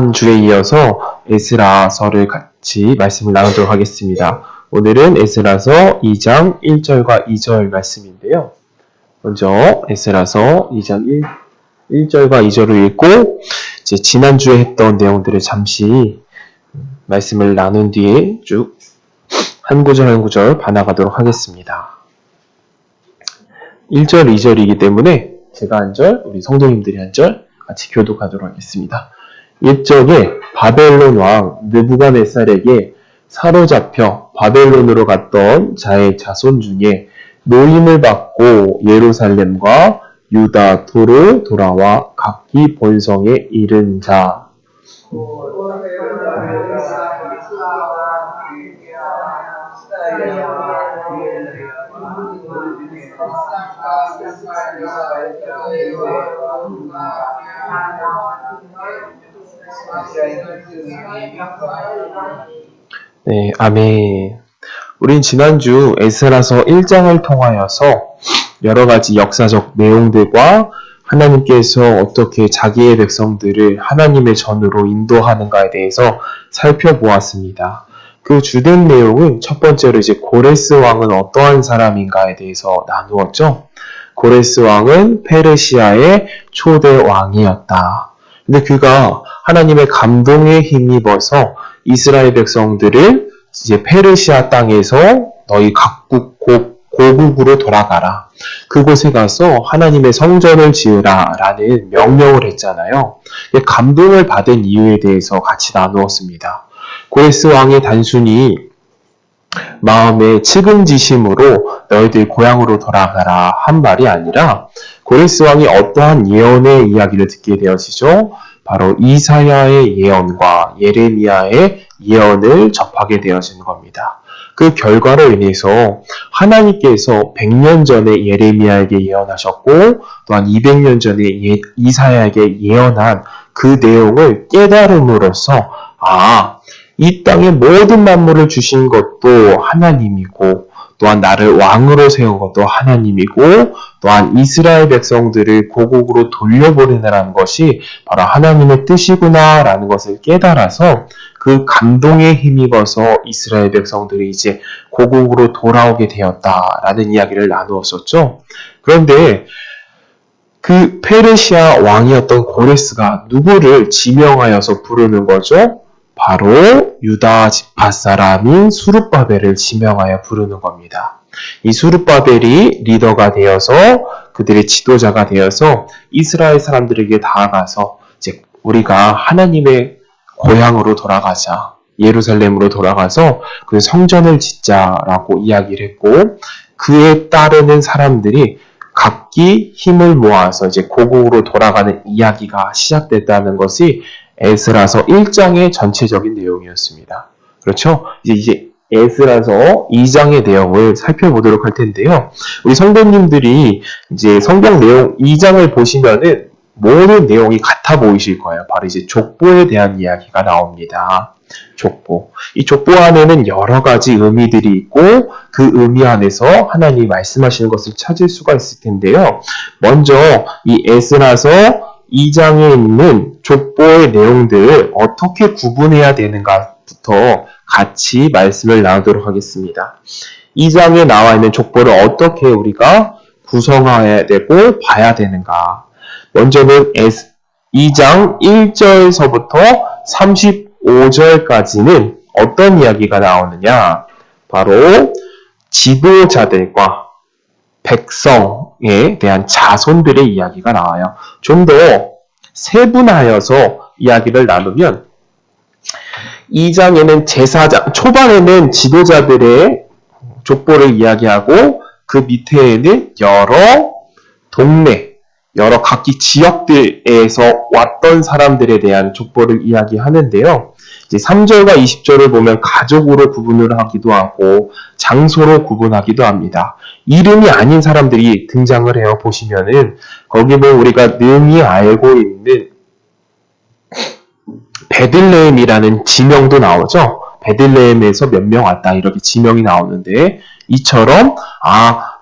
지난주에 이어서 에스라서를 같이 말씀을 나누도록 하겠습니다. 오늘은 에스라서 2장 1절과 2절 말씀인데요. 먼저 에스라서 2장 1절과 2절을 읽고 이제 지난주에 했던 내용들을 잠시 말씀을 나눈 뒤에 쭉 한 구절 한 구절 반나가도록 하겠습니다. 1절, 2절이기 때문에 제가 한 절, 우리 성도님들이 한 절 같이 교독하도록 하겠습니다. 옛적에 바벨론 왕 느부갓네살에게 사로잡혀 바벨론으로 갔던 자의 자손 중에 노임을 받고 예루살렘과 유다 도로 돌아와 각기 본성에 이른 자. 네, 아멘. 우린 지난주 에스라서 1장을 통하여서 여러 가지 역사적 내용들과 하나님께서 어떻게 자기의 백성들을 하나님의 전으로 인도하는가에 대해서 살펴보았습니다. 그 주된 내용은 첫 번째로 이제 고레스 왕은 어떠한 사람인가에 대해서 나누었죠. 고레스 왕은 페르시아의 초대 왕이었다. 근데 그가 하나님의 감동에 힘입어서 이스라엘 백성들을 이제 페르시아 땅에서 너희 각국 고국으로 돌아가라. 그곳에 가서 하나님의 성전을 지으라 라는 명령을 했잖아요. 감동을 받은 이유에 대해서 같이 나누었습니다. 고레스 왕이 단순히 마음의 측은지심으로 너희들 고향으로 돌아가라 한 말이 아니라 고레스 왕이 어떠한 예언의 이야기를 듣게 되어지죠. 바로 이사야의 예언과 예레미야의 예언을 접하게 되어지는 겁니다. 그 결과로 인해서 하나님께서 100년 전에 예레미야에게 예언하셨고 또한 200년 전에 이사야에게 예언한 그 내용을 깨달음으로써 이 땅의 모든 만물을 주신 것도 하나님이고 또한 나를 왕으로 세운 것도 하나님이고 또한 이스라엘 백성들을 고국으로 돌려보내라는 것이 바로 하나님의 뜻이구나 라는 것을 깨달아서 그 감동에 힘입어서 이스라엘 백성들이 이제 고국으로 돌아오게 되었다라는 이야기를 나누었었죠. 그런데 그 페르시아 왕이었던 고레스가 누구를 지명하여서 부르는 거죠? 바로 유다 지파 사람인 수룹바벨을 지명하여 부르는 겁니다. 이 수룹바벨이 리더가 되어서 그들의 지도자가 되어서 이스라엘 사람들에게 다가가서 이제 우리가 하나님의 고향으로 돌아가자, 예루살렘으로 돌아가서 그 성전을 짓자라고 이야기를 했고 그에 따르는 사람들이 각기 힘을 모아서 이제 고국으로 돌아가는 이야기가 시작됐다는 것이 에스라서 1장의 전체적인 내용이었습니다. 그렇죠? 이제 에스라서 2장의 내용을 살펴보도록 할 텐데요. 우리 성도님들이 이제 성경 내용 2장을 보시면은 모든 내용이 같아 보이실 거예요. 바로 이제 족보에 대한 이야기가 나옵니다. 족보. 이 족보 안에는 여러 가지 의미들이 있고 그 의미 안에서 하나님이 말씀하시는 것을 찾을 수가 있을 텐데요. 먼저 이 에스라서 2장에 있는 족보의 내용들을 어떻게 구분해야 되는가부터 같이 말씀을 나누도록 하겠습니다. 2장에 나와 있는 족보를 어떻게 우리가 구성해야 되고 봐야 되는가. 먼저는 2장 1절서부터 35절까지는 어떤 이야기가 나오느냐. 바로 지도자들과 백성에 대한 자손들의 이야기가 나와요. 좀 더 세분하여서 이야기를 나누면 2장에는 제사장, 초반에는 지도자들의 족보를 이야기하고 그 밑에는 여러 동네, 여러 각기 지역들에서 왔던 사람들에 대한 족보를 이야기하는데요. 이제 3절과 20절을 보면 가족으로 구분을 하기도 하고 장소로 구분하기도 합니다. 이름이 아닌 사람들이 등장을 해요. 보시면은 거기 보면 우리가 능히 알고 있는 베들레헴이라는 지명도 나오죠. 베들레헴에서 몇 명 왔다 이렇게 지명이 나오는데 이처럼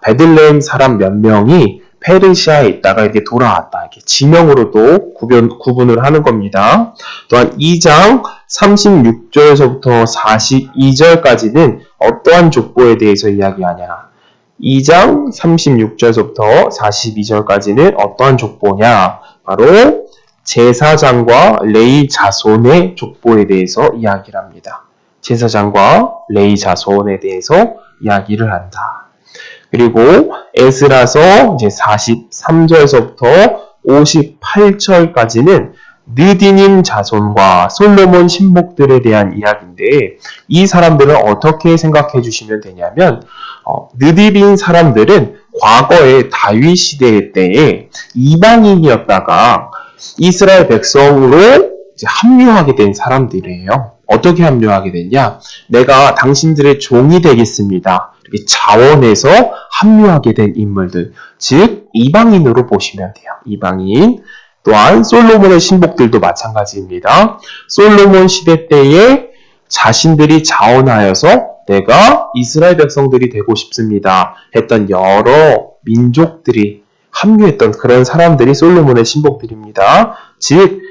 베들레헴 사람 몇 명이 페르시아에 있다가 이렇게 돌아왔다. 이렇게 지명으로도 구분을 하는 겁니다. 또한 2장 36절에서부터 42절까지는 어떠한 족보에 대해서 이야기하냐. 2장 36절에서부터 42절까지는 어떠한 족보냐. 바로 제사장과 레위 자손의 족보에 대해서 이야기를 합니다. 제사장과 레위 자손에 대해서 이야기를 한다. 그리고 에스라서 이제 43절에서부터 58절까지는 느디님 자손과 솔로몬 신복들에 대한 이야기인데 이 사람들은 어떻게 생각해 주시면 되냐면 느디빈 사람들은 과거의 다윗 시대 때에 이방인이었다가 이스라엘 백성으로 이제 합류하게 된 사람들이에요. 어떻게 합류하게 됐냐? 내가 당신들의 종이 되겠습니다. 이렇게 자원해서 합류하게 된 인물들, 즉 이방인으로 보시면 돼요. 이방인. 또한 솔로몬의 신복들도 마찬가지입니다. 솔로몬 시대 때에 자신들이 자원하여서 내가 이스라엘 백성들이 되고 싶습니다 했던 여러 민족들이 합류했던 그런 사람들이 솔로몬의 신복들입니다. 즉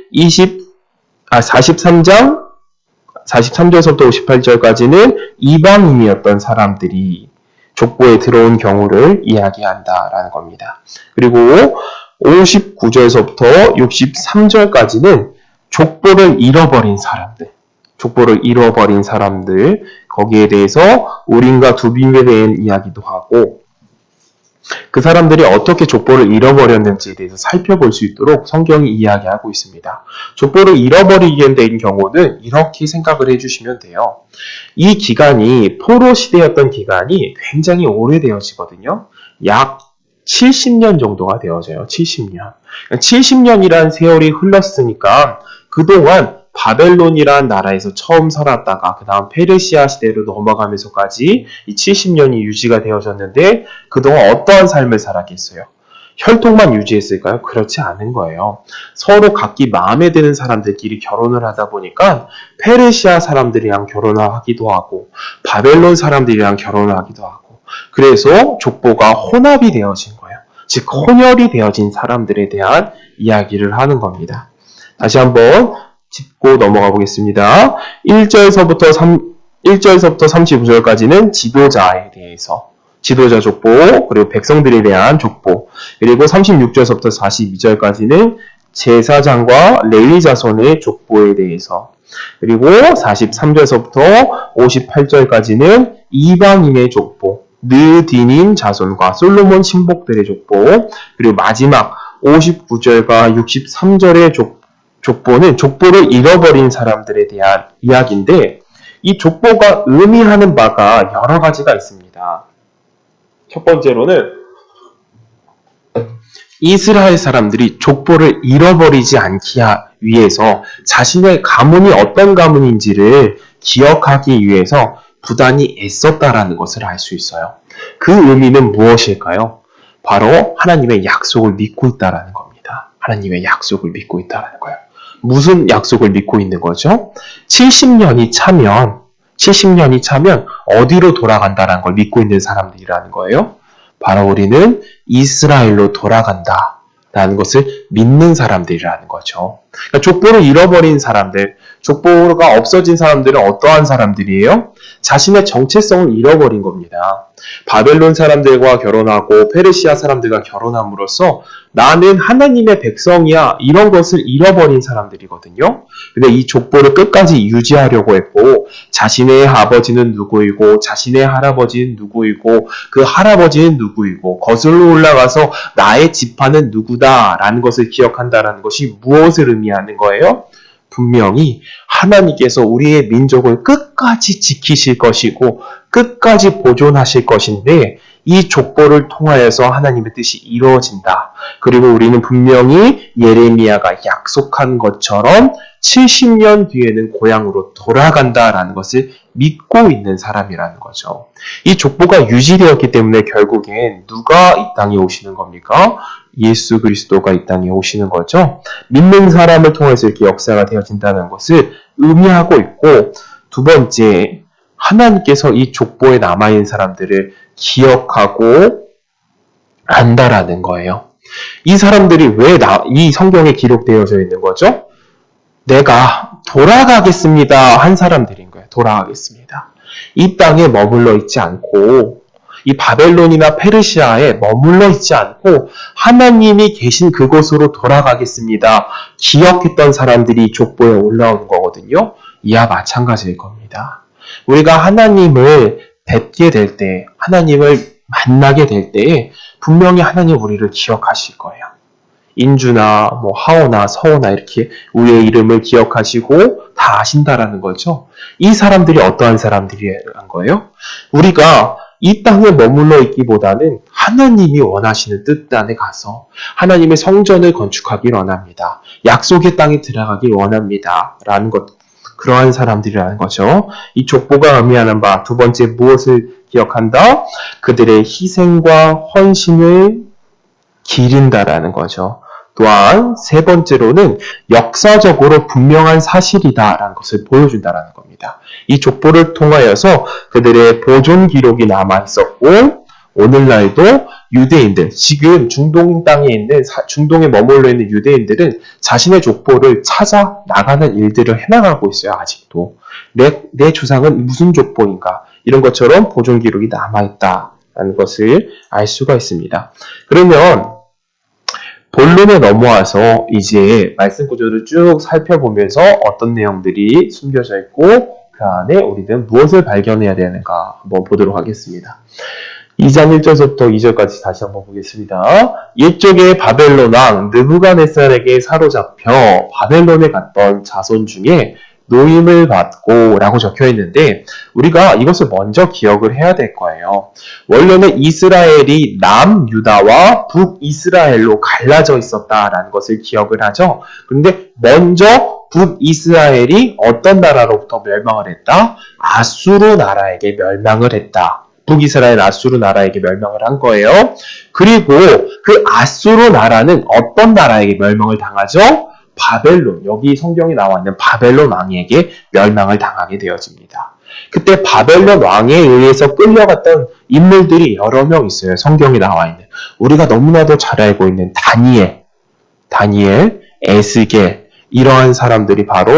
43절에서부터 58절까지는 이방인이었던 사람들이 족보에 들어온 경우를 이야기한다라는 겁니다. 그리고 59절에서부터 63절까지는 족보를 잃어버린 사람들, 거기에 대해서 우림과 두빔에 대한 이야기도 하고 그 사람들이 어떻게 족보를 잃어버렸는지에 대해서 살펴볼 수 있도록 성경이 이야기하고 있습니다. 족보를 잃어버리게 된 경우는 이렇게 생각을 해주시면 돼요. 이 기간이 포로 시대였던 기간이 굉장히 오래되어지거든요. 약 70년 정도가 되어져요. 70년. 70년이란 세월이 흘렀으니까 그동안 바벨론이란 나라에서 처음 살았다가 그 다음 페르시아 시대로 넘어가면서까지 이 70년이 유지가 되어졌는데 그동안 어떠한 삶을 살았겠어요? 혈통만 유지했을까요? 그렇지 않은 거예요. 서로 각기 마음에 드는 사람들끼리 결혼을 하다 보니까 페르시아 사람들이랑 결혼을 하기도 하고 바벨론 사람들이랑 결혼을 하기도 하고 그래서 족보가 혼합이 되어진 거예요. 즉 혼혈이 되어진 사람들에 대한 이야기를 하는 겁니다. 다시 한번 짚고 넘어가 보겠습니다. 1절에서부터 35절까지는 지도자에 대해서 지도자 족보, 그리고 백성들에 대한 족보, 그리고 36절에서부터 42절까지는 제사장과 레위 자손의 족보에 대해서, 그리고 43절에서부터 58절까지는 이방인의 족보, 느디님 자손과 솔로몬 신복들의 족보, 그리고 마지막 59절과 63절의 족보는 족보를 잃어버린 사람들에 대한 이야기인데 이 족보가 의미하는 바가 여러 가지가 있습니다. 첫 번째로는 이스라엘 사람들이 족보를 잃어버리지 않기 위해서 자신의 가문이 어떤 가문인지를 기억하기 위해서 부단히 애썼다라는 것을 알 수 있어요. 그 의미는 무엇일까요? 바로 하나님의 약속을 믿고 있다라는 겁니다. 하나님의 약속을 믿고 있다라는 거예요. 무슨 약속을 믿고 있는 거죠? 70년이 차면 어디로 돌아간다라는 걸 믿고 있는 사람들이라는 거예요. 바로 우리는 이스라엘로 돌아간다라는 것을 믿는 사람들이라는 거죠. 그러니까 족보를 잃어버린 사람들, 족보가 없어진 사람들은 어떠한 사람들이에요? 자신의 정체성을 잃어버린 겁니다. 바벨론 사람들과 결혼하고 페르시아 사람들과 결혼함으로써 나는 하나님의 백성이야 이런 것을 잃어버린 사람들이거든요. 근데 이 족보를 끝까지 유지하려고 했고 자신의 아버지는 누구이고 자신의 할아버지는 누구이고 그 할아버지는 누구이고 거슬러 올라가서 나의 지파는 누구다라는 것을 기억한다라는 것이 무엇을 의미하는 거예요? 분명히 하나님께서 우리의 민족을 끝까지 지키실 것이고 끝까지 보존하실 것인데 이 족보를 통하여서 하나님의 뜻이 이루어진다. 그리고 우리는 분명히 예레미야가 약속한 것처럼 70년 뒤에는 고향으로 돌아간다라는 것을 믿고 있는 사람이라는 거죠. 이 족보가 유지되었기 때문에 결국엔 누가 이 땅에 오시는 겁니까? 예수 그리스도가 이 땅에 오시는 거죠. 믿는 사람을 통해서 이렇게 역사가 되어진다는 것을 의미하고 있고 두 번째, 하나님께서 이 족보에 남아있는 사람들을 기억하고 안다라는 거예요. 이 사람들이 왜 이 성경에 기록되어져 있는 거죠? 내가 돌아가겠습니다 한 사람들인 거예요. 돌아가겠습니다. 이 땅에 머물러 있지 않고 이 바벨론이나 페르시아에 머물러 있지 않고 하나님이 계신 그곳으로 돌아가겠습니다. 기억했던 사람들이 족보에 올라오는 거거든요. 이와 마찬가지일 겁니다. 우리가 하나님을 뵙게 될 때, 하나님을 만나게 될 때에 분명히 하나님 우리를 기억하실 거예요. 인주나 하오나 서오나 이렇게 우리의 이름을 기억하시고 다 아신다라는 거죠. 이 사람들이 어떠한 사람들이란 거예요? 우리가 이 땅에 머물러 있기보다는 하나님이 원하시는 뜻 안에 가서 하나님의 성전을 건축하길 원합니다. 약속의 땅에 들어가길 원합니다. 라는 것, 그러한 사람들이라는 거죠. 이 족보가 의미하는 바, 두 번째 무엇을 기억한다? 그들의 희생과 헌신을 기린다라는 거죠. 또한 세 번째로는 역사적으로 분명한 사실이다라는 것을 보여준다라는 겁니다. 이 족보를 통하여서 그들의 보존 기록이 남아 있었고 오늘날도 유대인들, 지금 중동 땅에 있는 중동에 머물러 있는 유대인들은 자신의 족보를 찾아 나가는 일들을 해나가고 있어요. 아직도 내 조상은 무슨 족보인가 이런 것처럼 보존 기록이 남아 있다라는 것을 알 수가 있습니다. 그러면 본론에 넘어와서 이제 말씀 구조를 쭉 살펴보면서 어떤 내용들이 숨겨져 있고 그 안에 우리는 무엇을 발견해야 되는가 한번 보도록 하겠습니다. 2장 1절부터 2절까지 다시 한번 보겠습니다. 옛적에 바벨론 왕 느부갓네살에게 사로잡혀 바벨론에 갔던 자손 중에 노임을 받고 라고 적혀 있는데 우리가 이것을 먼저 기억을 해야 될 거예요. 원래는 이스라엘이 남유다와 북이스라엘로 갈라져 있었다라는 것을 기억을 하죠. 그런데 먼저 북이스라엘이 어떤 나라로부터 멸망을 했다? 아수르 나라에게 멸망을 했다. 북이스라엘 아수르 나라에게 멸망을 한 거예요. 그리고 그 아수르 나라는 어떤 나라에게 멸망을 당하죠? 바벨론, 여기 성경에 나와 있는 바벨론 왕에게 멸망을 당하게 되어집니다. 그때 바벨론 왕에 의해서 끌려갔던 인물들이 여러 명 있어요. 성경에 나와 있는. 우리가 너무나도 잘 알고 있는 다니엘, 에스겔 이러한 사람들이 바로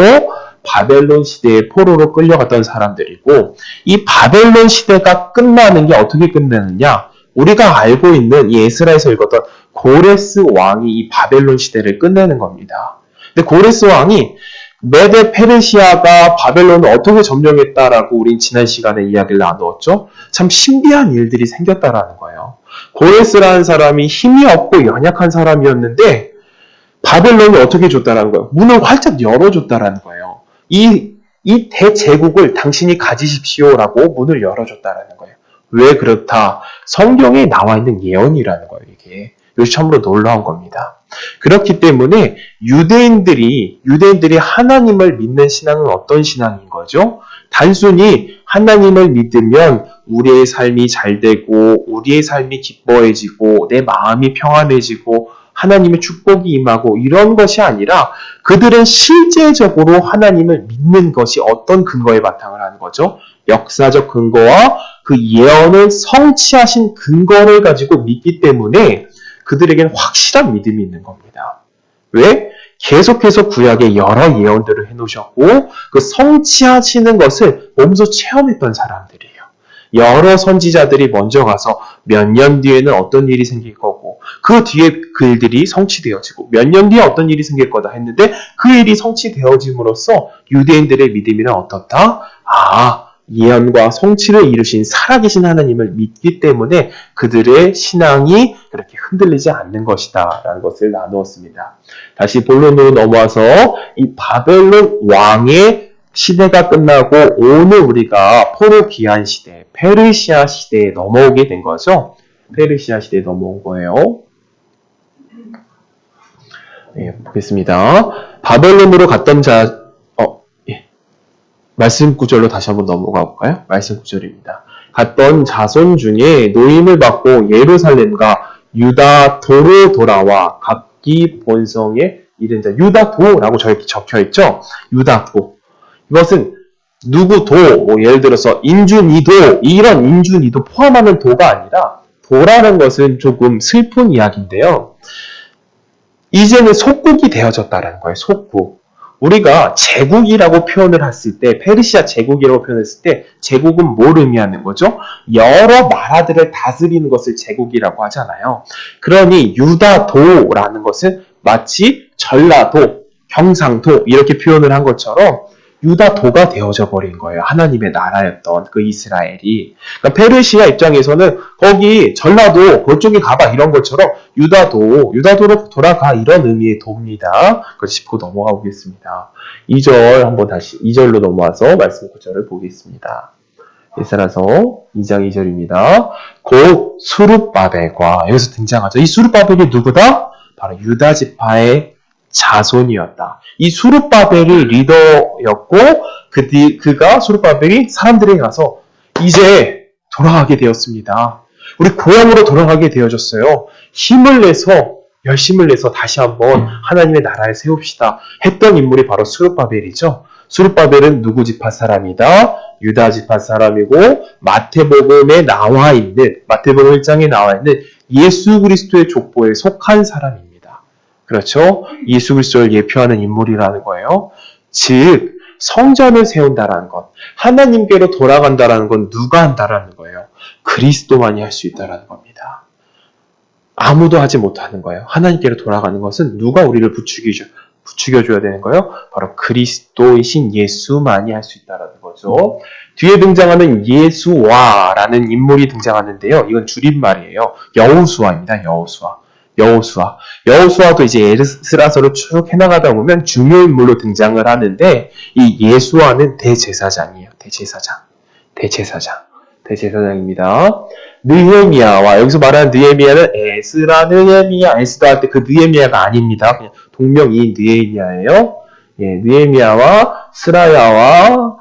바벨론 시대의 포로로 끌려갔던 사람들이고 이 바벨론 시대가 끝나는 게 어떻게 끝나느냐? 우리가 알고 있는 이 에스라에서 읽었던 고레스 왕이 이 바벨론 시대를 끝내는 겁니다. 근데 고레스 왕이 메데 페르시아가 바벨론을 어떻게 점령했다라고 우린 지난 시간에 이야기를 나누었죠. 참 신비한 일들이 생겼다라는 거예요. 고레스라는 사람이 힘이 없고 연약한 사람이었는데 바벨론이 어떻게 줬다라는 거예요. 문을 활짝 열어줬다라는 거예요. 이 대제국을 당신이 가지십시오라고 문을 열어줬다라는 거예요. 왜 그렇다? 성경에 나와 있는 예언이라는 거예요. 이게 이것이 참으로 놀라운 겁니다. 그렇기 때문에 유대인들이 하나님을 믿는 신앙은 어떤 신앙인 거죠? 단순히 하나님을 믿으면 우리의 삶이 잘 되고 우리의 삶이 기뻐해지고 내 마음이 평안해지고 하나님의 축복이 임하고 이런 것이 아니라 그들은 실제적으로 하나님을 믿는 것이 어떤 근거에 바탕을 하는 거죠? 역사적 근거와 그 예언을 성취하신 근거를 가지고 믿기 때문에 그들에게는 확실한 믿음이 있는 겁니다. 왜? 계속해서 구약에 여러 예언들을 해놓으셨고 그 성취하시는 것을 몸소 체험했던 사람들이에요. 여러 선지자들이 먼저 가서 몇 년 뒤에는 어떤 일이 생길 거고 그 뒤에 그 일들이 성취되어지고 몇 년 뒤에 어떤 일이 생길 거다 했는데 그 일이 성취되어짐으로써 유대인들의 믿음이란 어떻다? 예언과 성취를 이루신 살아계신 하나님을 믿기 때문에 그들의 신앙이 그렇게 흔들리지 않는 것이다 라는 것을 나누었습니다. 다시 본론으로 넘어와서 이 바벨론 왕의 시대가 끝나고 오늘 우리가 포로 귀환 시대, 페르시아 시대에 넘어오게 된 거죠. 페르시아 시대에 넘어온 거예요. 네, 보겠습니다. 바벨론으로 갔던 말씀 구절로 다시 한번 넘어가 볼까요? 말씀 구절입니다. 갔던 자손 중에 노임을 받고 예루살렘과 유다도로 돌아와 각기 본성에 이른 자. 유다도라고 저렇게 적혀 있죠? 유다도. 이것은 누구 도, 예를 들어서 인준이도, 이런 인준이도 포함하는 도가 아니라 도라는 것은 조금 슬픈 이야기인데요. 이제는 속국이 되어졌다는 거예요. 속국. 우리가 제국이라고 표현을 했을 때, 페르시아 제국이라고 표현했을 때, 제국은 뭘 의미하는 거죠? 여러 나라들을 다스리는 것을 제국이라고 하잖아요. 그러니 유다도라는 것은 마치 전라도, 경상도 이렇게 표현을 한 것처럼 유다도가 되어져 버린 거예요. 하나님의 나라였던 그 이스라엘이. 그러니까 페르시아 입장에서는 거기 전라도 그쪽에 가봐 이런 것처럼 유다도로 돌아가 이런 의미의 도입니다. 그걸 짚고 넘어가 보겠습니다. 2절 한번 다시 2절로 넘어와서 말씀 구절을 보겠습니다. 에스라서 2장 2절입니다. 곧 수룹바벨과 여기서 등장하죠. 이 수룹바벨이 누구다? 바로 유다 지파의 자손이었다. 이 수룹바벨이 리더였고 그가 수룹바벨이 사람들에게 가서 이제 돌아가게 되었습니다. 우리 고향으로 돌아가게 되어졌어요. 힘을 내서 열심을 내서 다시 한번 하나님의 나라를 세웁시다 했던 인물이 바로 수룹바벨이죠. 수룹바벨은 누구 지파 사람이다? 유다 지파 사람이고 마태복음에 나와 있는 마태복음 1장에 나와 있는 예수 그리스도의 족보에 속한 사람입니다. 그렇죠? 예수 그리스도를 예표하는 인물이라는 거예요. 즉 성전을 세운다라는 것, 하나님께로 돌아간다라는 건 누가 한다라는 거예요. 그리스도만이 할 수 있다라는 겁니다. 아무도 하지 못하는 거예요. 하나님께로 돌아가는 것은 누가 우리를 부추겨줘야 되는 거예요? 바로 그리스도이신 예수만이 할 수 있다라는 거죠. 뒤에 등장하는 예수와라는 인물이 등장하는데요. 이건 줄임말이에요. 여호수아입니다. 여호수아도 이제 에스라서를 쭉 해나가다 보면 중요 인물로 등장을 하는데 이 예수아는 대제사장이에요. 대제사장입니다. 느헤미야와 여기서 말하는 느헤미야는 에스라 느헤미야 에스라 할 때 그 느헤미야가 아닙니다. 그냥 동명이인 느헤미야예요. 예, 느헤미야와 스라야와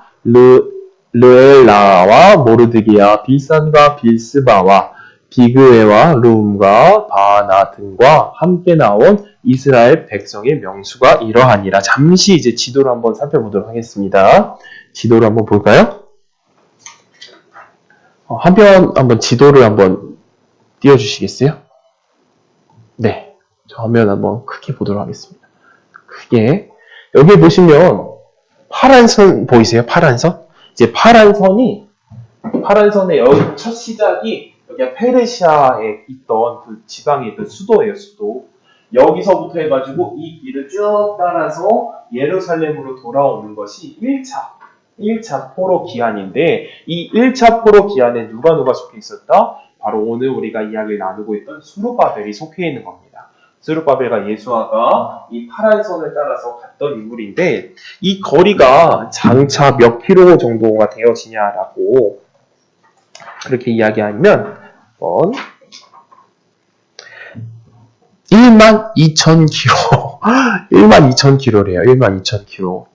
르엘라와 모르드기야 빌산과 빌스바와 비그웨와 룸과 바나 등과 함께 나온 이스라엘 백성의 명수가 이러하니라. 잠시 이제 지도를 한번 살펴보도록 하겠습니다. 지도를 한번 볼까요? 한번 지도를 한번 띄워주시겠어요? 네. 저 화면 한번 크게 보도록 하겠습니다. 크게. 여기 보시면 파란 선 보이세요? 파란 선? 이제 파란 선에 여기 첫 시작이 여기가 페르시아에 있던 그 지방의 그 수도예요, 수도. 여기서부터 해가지고 이 길을 쭉 따라서 예루살렘으로 돌아오는 것이 1차 포로 기한인데 이 1차 포로 기한에 누가 속해 있었다? 바로 오늘 우리가 이야기를 나누고 있던 수룹바벨이 속해 있는 겁니다. 스룹바벨과 예수아가 이 파란 선을 따라서 갔던 인물인데 이 거리가 장차 몇 킬로 정도가 되어지냐라고 그렇게 이야기하면 12,000km 12,000km래요. 12,000km.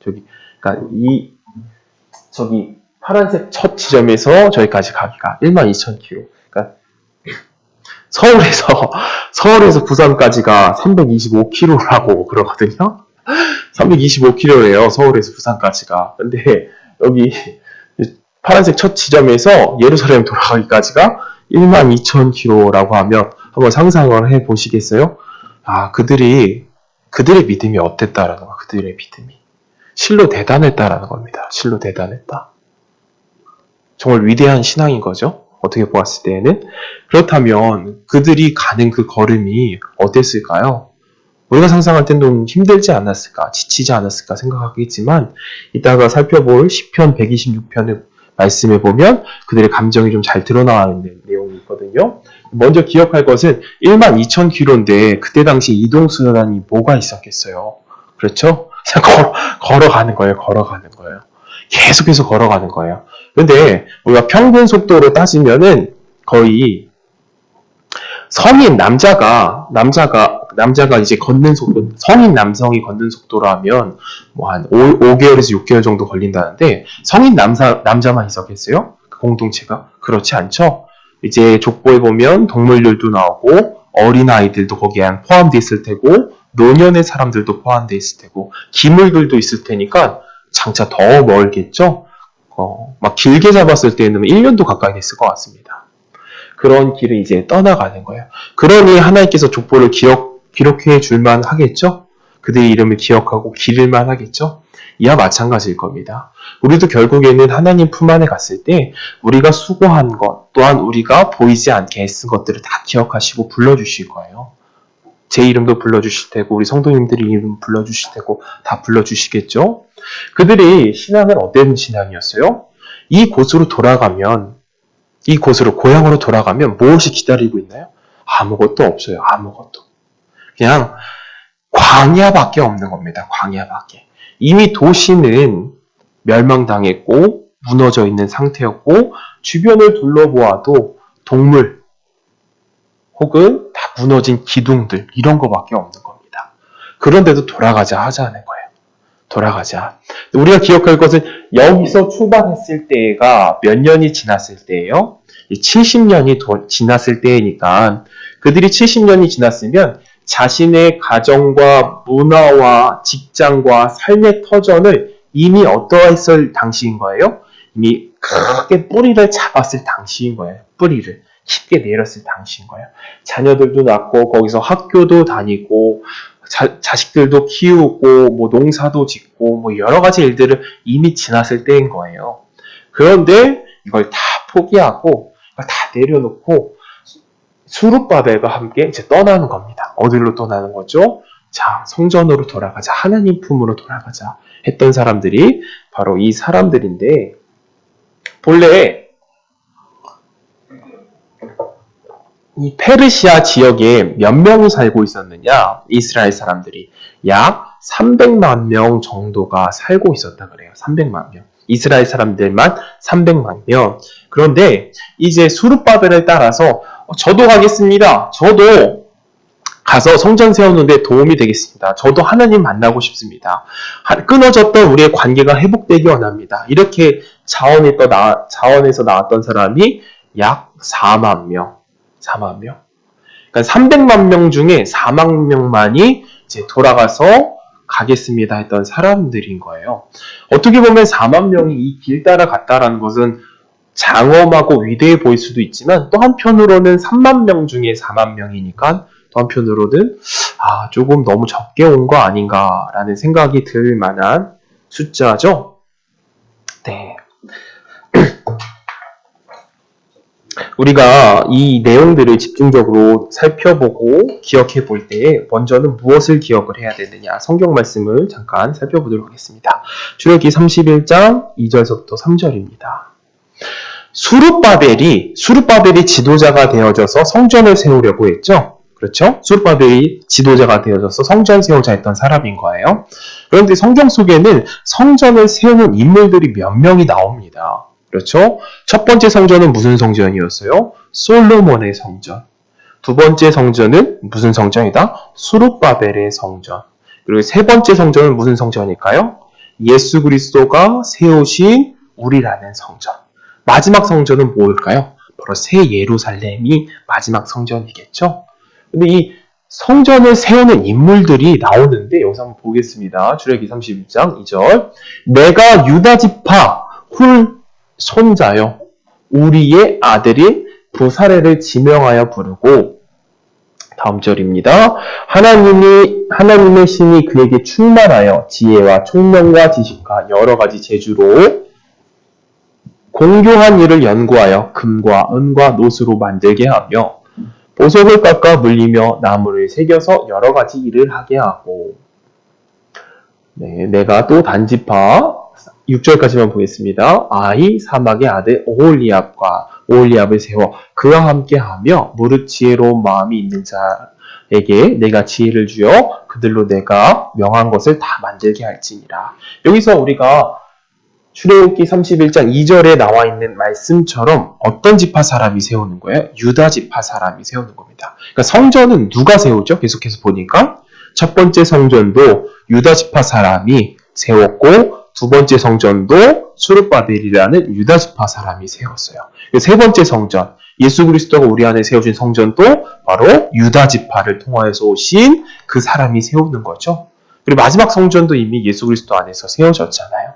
저기 파란색 첫 지점에서 저기까지 가기가 12,000km. 그러니까 서울에서 부산까지가 325km라고 그러거든요. 325km래요. 서울에서 부산까지가. 근데 여기 파란색 첫 지점에서 예루살렘 돌아가기까지가 12,000km라고 하면 한번 상상을 해 보시겠어요? 그들의 믿음이 어땠다라는 거야. 그들의 믿음이. 실로 대단했다라는 겁니다. 실로 대단했다. 정말 위대한 신앙인 거죠. 어떻게 보았을 때에는. 그렇다면 그들이 가는 그 걸음이 어땠을까요? 우리가 상상할 때는 좀 힘들지 않았을까, 지치지 않았을까 생각하겠지만 이따가 살펴볼 시편 126편을 말씀해 보면 그들의 감정이 좀 잘 드러나와 있는 내용이 있거든요. 먼저 기억할 것은 12,000km인데 그때 당시 이동수단이 뭐가 있었겠어요? 그렇죠? 그냥 걸어가는 거예요. 계속해서 걸어가는 거예요. 근데 우리가 평균 속도로 따지면은 거의 성인 남자가 이제 걷는 속도, 성인 남성이 걷는 속도로 하면 뭐 한 5개월에서 6개월 정도 걸린다는데 성인 남자만 있었겠어요? 그 공동체가? 그렇지 않죠? 이제 족보에 보면 동물들도 나오고 어린아이들도 거기에 포함되어 있을 테고 노년의 사람들도 포함되어 있을 테고 기물들도 있을 테니까 장차 더 멀겠죠? 막 길게 잡았을 때는 1년도 가까이 됐을 것 같습니다. 그런 길을 이제 떠나가는 거예요. 그러니 하나님께서 족보를 기록해 줄만 하겠죠? 그들의 이름을 기억하고 기를만 하겠죠? 이와 마찬가지일 겁니다. 우리도 결국에는 하나님 품 안에 갔을 때 우리가 수고한 것, 또한 우리가 보이지 않게 애쓴 것들을 다 기억하시고 불러주실 거예요. 제 이름도 불러주실 테고 우리 성도님들의 이름 불러주실 테고 다 불러주시겠죠? 그들이 신앙은 어떤 신앙이었어요? 이 곳으로 고향으로 돌아가면 무엇이 기다리고 있나요? 아무것도 없어요. 아무것도. 그냥 광야밖에 없는 겁니다. 광야밖에. 이미 도시는 멸망당했고 무너져 있는 상태였고 주변을 둘러보아도 동물 혹은 다 무너진 기둥들 이런 거밖에 없는 겁니다. 그런데도 돌아가자 하자는 거예요. 돌아가자. 우리가 기억할 것은 여기서 출발했을 때가 몇 년이 지났을 때예요? 70년이 지났을 때이니까 그들이 70년이 지났으면 자신의 가정과 문화와 직장과 삶의 터전을 이미 어떠했을 당시인 거예요? 이미 크게 뿌리를 잡았을 당시인 거예요. 뿌리를 깊게 내렸을 당시인 거예요. 자녀들도 낳고 거기서 학교도 다니고 자식들도 키우고 뭐 농사도 짓고 뭐 여러 가지 일들을 이미 지났을 때인 거예요. 그런데 이걸 다 포기하고 이걸 다 내려놓고 수룹바벨과 함께 이제 떠나는 겁니다. 어디로 떠나는 거죠? 자, 성전으로 돌아가자. 하나님 품으로 돌아가자. 했던 사람들이 바로 이 사람들인데 본래 이 페르시아 지역에 몇 명이 살고 있었느냐? 이스라엘 사람들이 약 300만 명 정도가 살고 있었다 그래요. 300만 명. 이스라엘 사람들만 300만 명. 그런데 이제 수룹바벨을 따라서 저도 가겠습니다. 저도 가서 성전 세우는데 도움이 되겠습니다. 저도 하나님 만나고 싶습니다. 끊어졌던 우리의 관계가 회복되기 원합니다. 이렇게 자원에서 나왔던 사람이 약 4만 명. 4만 명. 그러니까 300만 명 중에 4만 명만이 이제 돌아가서 가겠습니다 했던 사람들인 거예요. 어떻게 보면 4만 명이 이 길 따라 갔다라는 것은 장엄하고 위대해 보일 수도 있지만 또 한편으로는 3만 명 중에 4만 명이니까 또 한편으로는 조금 너무 적게 온 거 아닌가라는 생각이 들 만한 숫자죠. 네. 우리가 이 내용들을 집중적으로 살펴보고 기억해 볼 때에 먼저는 무엇을 기억을 해야 되느냐 성경 말씀을 잠깐 살펴보도록 하겠습니다. 출애굽기 31장 2절서부터 3절입니다. 수룹바벨이 지도자가 되어져서 성전을 세우려고 했죠. 그렇죠? 수룹바벨이 지도자가 되어져서 성전 세우자 했던 사람인 거예요. 그런데 성경 속에는 성전을 세우는 인물들이 몇 명이 나옵니다. 그렇죠? 첫 번째 성전은 무슨 성전이었어요? 솔로몬의 성전. 두 번째 성전은 무슨 성전이다? 수룹바벨의 성전. 그리고 세 번째 성전은 무슨 성전일까요? 예수 그리스도가 세우신 우리라는 성전. 마지막 성전은 뭘까요? 바로 새 예루살렘이 마지막 성전이겠죠? 근데 이 성전을 세우는 인물들이 나오는데 여기서 한번 보겠습니다. 출애굽기 31장 2절. 내가 유다 지파 훌 손자요 우리의 아들이 부사레를 지명하여 부르고 다음 절입니다. 하나님의 신이 그에게 충만하여 지혜와 총명과 지식과 여러 가지 재주로 공교한 일을 연구하여 금과 은과 노스로 만들게 하며 보석을 깎아 물리며 나무를 새겨서 여러 가지 일을 하게 하고 내가 또 단지파 6절까지만 보겠습니다. 아히 사막의 아들 오홀리압을 세워 그와 함께 하며 무릇 지혜로운 마음이 있는 자에게 내가 지혜를 주어 그들로 내가 명한 것을 다 만들게 할지니라. 여기서 우리가 출애굽기 31장 2절에 나와 있는 말씀처럼 어떤 지파 사람이 세우는 거예요? 유다 지파 사람이 세우는 겁니다. 그러니까 성전은 누가 세우죠? 계속해서 보니까 첫 번째 성전도 유다 지파 사람이 세웠고 두 번째 성전도 수룹바벨이라는 유다 지파 사람이 세웠어요. 세 번째 성전, 예수 그리스도가 우리 안에 세우신 성전도 바로 유다 지파를 통하여서 오신 그 사람이 세우는 거죠. 그리고 마지막 성전도 이미 예수 그리스도 안에서 세워졌잖아요.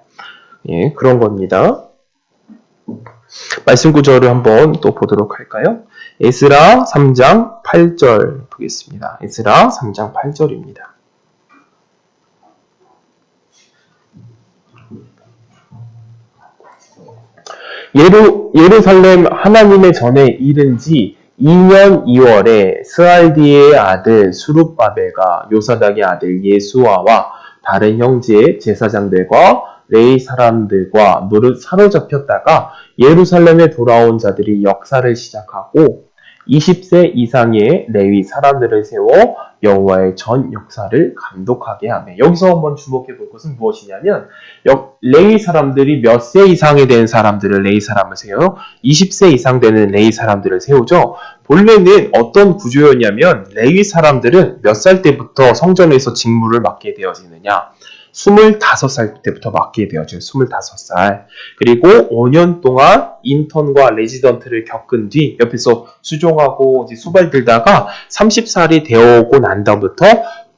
예, 그런 겁니다. 말씀 구절을 한번 또 보도록 할까요? 에스라 3장 8절 보겠습니다. 에스라 3장 8절입니다. 예루살렘 하나님의 전에 이른 지 2년 2월에 스알디의 아들 수룹바벨과 요사닥의 아들 예수아와 다른 형제 제사장들과 레위 사람들과 무릇 사로잡혔다가 예루살렘에 돌아온 자들이 역사를 시작하고 20세 이상의 레위 사람들을 세워 여호와의 전 역사를 감독하게 하며, 여기서 한번 주목해 볼 것은 무엇이냐면 레위 사람들이 몇 세 이상이 된 사람들을 레위 사람을 세워요. 20세 이상 되는 레위 사람들을 세우죠. 본래는 어떤 구조였냐면 레위 사람들은 몇 살 때부터 성전에서 직무를 맡게 되어지느냐, 25살 때부터 맡게 되어져요. 25살. 그리고 5년 동안 인턴과 레지던트를 겪은 뒤 옆에서 수종하고 이제 수발들다가 30살이 되어오고 난 다음부터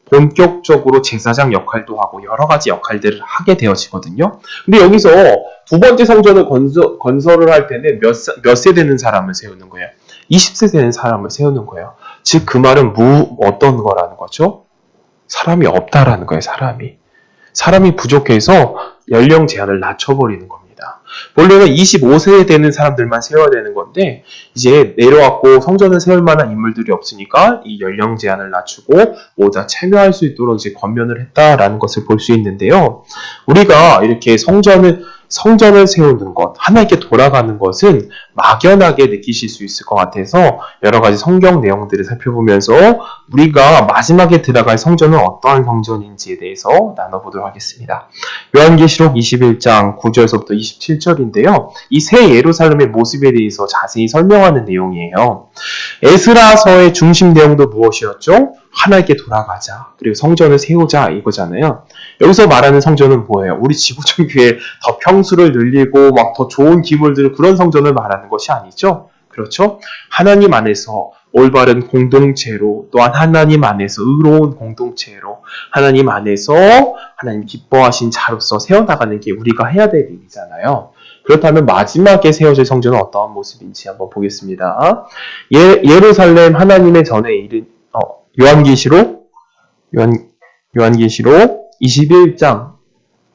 본격적으로 제사장 역할도 하고 여러 가지 역할들을 하게 되어지거든요. 근데 여기서 두 번째 성전을 건설을 할 때는 몇 세 되는 사람을 세우는 거예요. 20세 되는 사람을 세우는 거예요. 즉 그 말은 어떤 거라는 거죠? 사람이 없다라는 거예요. 사람이 부족해서 연령 제한을 낮춰버리는 겁니다. 본래는 25세 되는 사람들만 세워야 되는 건데 이제 내려왔고 성전을 세울 만한 인물들이 없으니까 이 연령 제한을 낮추고 모두 참여할 수 있도록 이제 권면을 했다라는 것을 볼 수 있는데요. 우리가 이렇게 성전을 세우는 것, 하나님께 돌아가는 것은 막연하게 느끼실 수 있을 것 같아서 여러 가지 성경 내용들을 살펴보면서 우리가 마지막에 들어갈 성전은 어떠한 성전인지에 대해서 나눠보도록 하겠습니다. 요한계시록 21장 9절에서부터 27절인데요. 이 새 예루살렘의 모습에 대해서 자세히 설명하는 내용이에요. 에스라서의 중심 내용도 무엇이었죠? 하나님께 돌아가자. 그리고 성전을 세우자 이거잖아요. 여기서 말하는 성전은 뭐예요? 우리 지구촌 교회 더 평수를 늘리고 막 더 좋은 기물들 그런 성전을 말하는 것이 아니죠. 그렇죠? 하나님 안에서 올바른 공동체로, 또한 하나님 안에서 의로운 공동체로, 하나님 안에서 하나님 기뻐하신 자로서 세워나가는 게 우리가 해야 될 일이잖아요. 그렇다면 마지막에 세워질 성전은 어떠한 모습인지 한번 보겠습니다. 예루살렘 하나님의 전에 이른 요한계시록 21장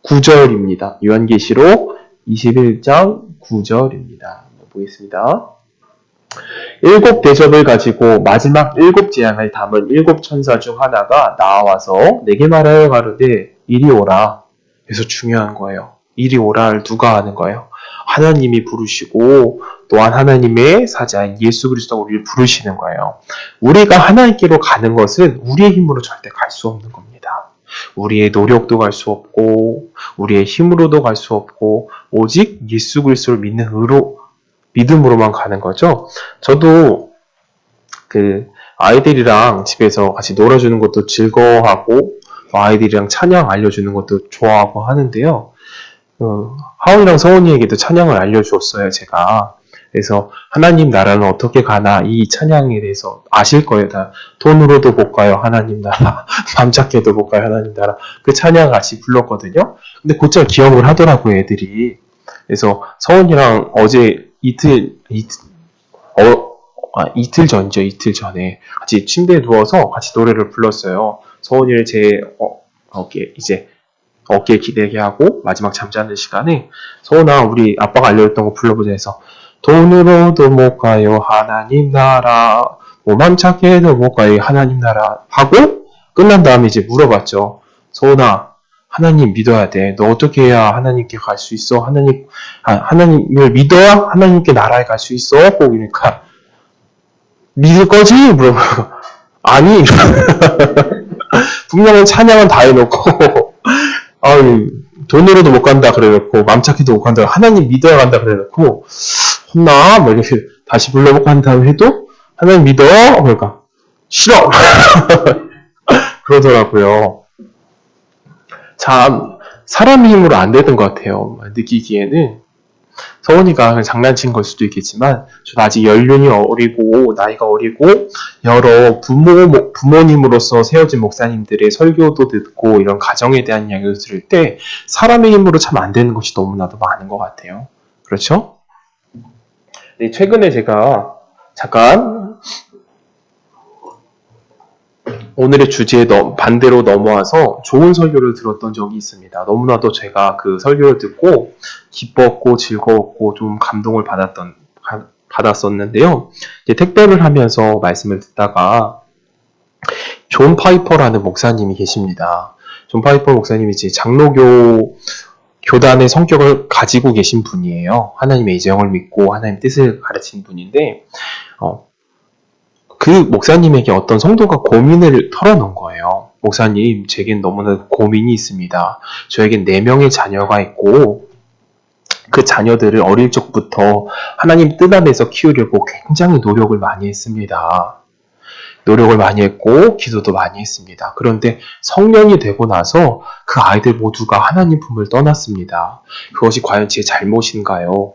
9절입니다. 요한계시록 21장 9절입니다. 보겠습니다. 7 대접을 가지고 마지막 7 재앙을 담은 7 천사 중 하나가 나와서 내게 말하여 가로되 이리 오라. 그래서 중요한 거예요. 이리 오라를 누가 하는 거예요? 하나님이 부르시고 또한 하나님의 사자인 예수 그리스도가 우리를 부르시는 거예요. 우리가 하나님께로 가는 것은 우리의 힘으로 절대 갈 수 없는 겁니다. 우리의 노력도 갈 수 없고 우리의 힘으로도 갈 수 없고 오직 예수 그리스도를 믿는 믿음으로만 가는 거죠. 저도 아이들이랑 집에서 같이 놀아주는 것도 즐거워하고 아이들이랑 찬양 알려주는 것도 좋아하고 하는데요. 하원이랑 서원이에게도 찬양을 알려주었어요, 제가. 그래서 하나님 나라는 어떻게 가나 이 찬양에 대해서 아실 거예요. 다 돈으로도 못 가요, 하나님 나라. 밤늦게도 못 가요, 하나님 나라. 그 찬양 같이 불렀거든요. 근데 곧잘 기억을 하더라고요, 애들이. 그래서 서원이랑 어제 이틀 전이죠. 이틀 전에 같이 침대에 누워서 같이 노래를 불렀어요. 서원이를 제 어깨에 기대게 하고 마지막 잠자는 시간에 서원아 우리 아빠가 알려줬던 거 불러보자 해서 돈으로도 못 가요 하나님 나라, 맘착해도 못 가요 하나님 나라 하고 끝난 다음에 이제 물어봤죠. 서원아 하나님 믿어야 돼. 너 어떻게 해야 하나님께 갈 수 있어? 하나님을 믿어야 하나님께 나라에 갈 수 있어? 꼭 그러니까 믿을 거지? 물어보고 아니 분명히 찬양은 다 해놓고 돈으로도 못 간다 그래놓고 맘착해도 못 간다, 하나님 믿어야 간다 그래놓고 혼나? 뭐 이렇게 다시 불러보고 한 다음에 해도 하나님 믿어? 그러니까 싫어! 그러더라고요. 참 사람의 힘으로 안 되는 것 같아요. 느끼기에는 서원이가 그냥 장난친 걸 수도 있겠지만 저는 아직 연륜이 어리고 나이가 어리고 여러 부모님으로서 세워진 목사님들의 설교도 듣고 이런 가정에 대한 이야기를 들을 때 사람의 힘으로 참 안 되는 것이 너무나도 많은 것 같아요. 그렇죠? 네, 최근에 제가 잠깐 오늘의 주제에 반대로 넘어와서 좋은 설교를 들었던 적이 있습니다. 너무나도 제가 그 설교를 듣고 기뻤고 즐거웠고 좀 감동을 받았었는데요. 이제 택배를 하면서 말씀을 듣다가 존 파이퍼라는 목사님이 계십니다. 존 파이퍼 목사님이 이제 장로교 교단의 성격을 가지고 계신 분이에요. 하나님의 이정을 믿고 하나님의 뜻을 가르친 분인데 그 목사님에게 어떤 성도가 고민을 털어놓은 거예요. 목사님, 제겐 너무나 고민이 있습니다. 저에겐 4명의 자녀가 있고 그 자녀들을 어릴 적부터 하나님 뜻 안에서 키우려고 굉장히 노력을 많이 했습니다. 노력을 많이 했고 기도도 많이 했습니다. 그런데 성년이 되고 나서 그 아이들 모두가 하나님 품을 떠났습니다. 그것이 과연 제 잘못인가요?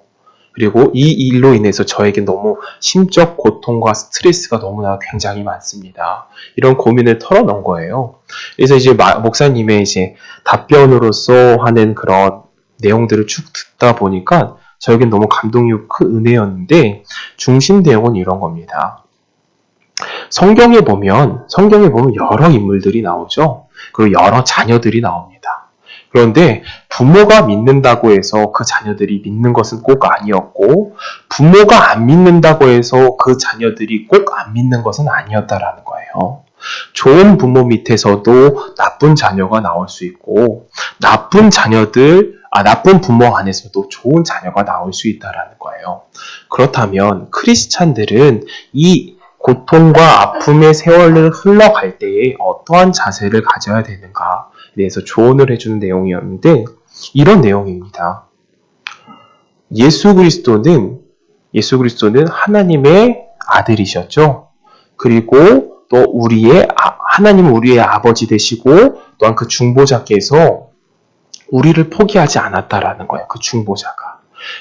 그리고 이 일로 인해서 저에게 너무 심적 고통과 스트레스가 너무나 굉장히 많습니다. 이런 고민을 털어놓은 거예요. 그래서 이제 목사님의 이제 답변으로서 하는 그런 내용들을 쭉 듣다 보니까 저에겐 너무 감동이 큰 은혜였는데 중심 내용은 이런 겁니다. 성경에 보면 여러 인물들이 나오죠. 그리고 여러 자녀들이 나옵니다. 그런데 부모가 믿는다고 해서 그 자녀들이 믿는 것은 꼭 아니었고 부모가 안 믿는다고 해서 그 자녀들이 꼭 안 믿는 것은 아니었다라는 거예요. 좋은 부모 밑에서도 나쁜 자녀가 나올 수 있고 나쁜 부모 안에서도 좋은 자녀가 나올 수 있다라는 거예요. 그렇다면 크리스찬들은 이 고통과 아픔의 세월을 흘러갈 때에 어떠한 자세를 가져야 되는가에 대해서 조언을 해주는 내용이었는데 이런 내용입니다. 예수 그리스도는 하나님의 아들이셨죠. 그리고 또 하나님은 우리의 아버지 되시고 또한 그 중보자께서 우리를 포기하지 않았다라는 거예요. 그 중보자가.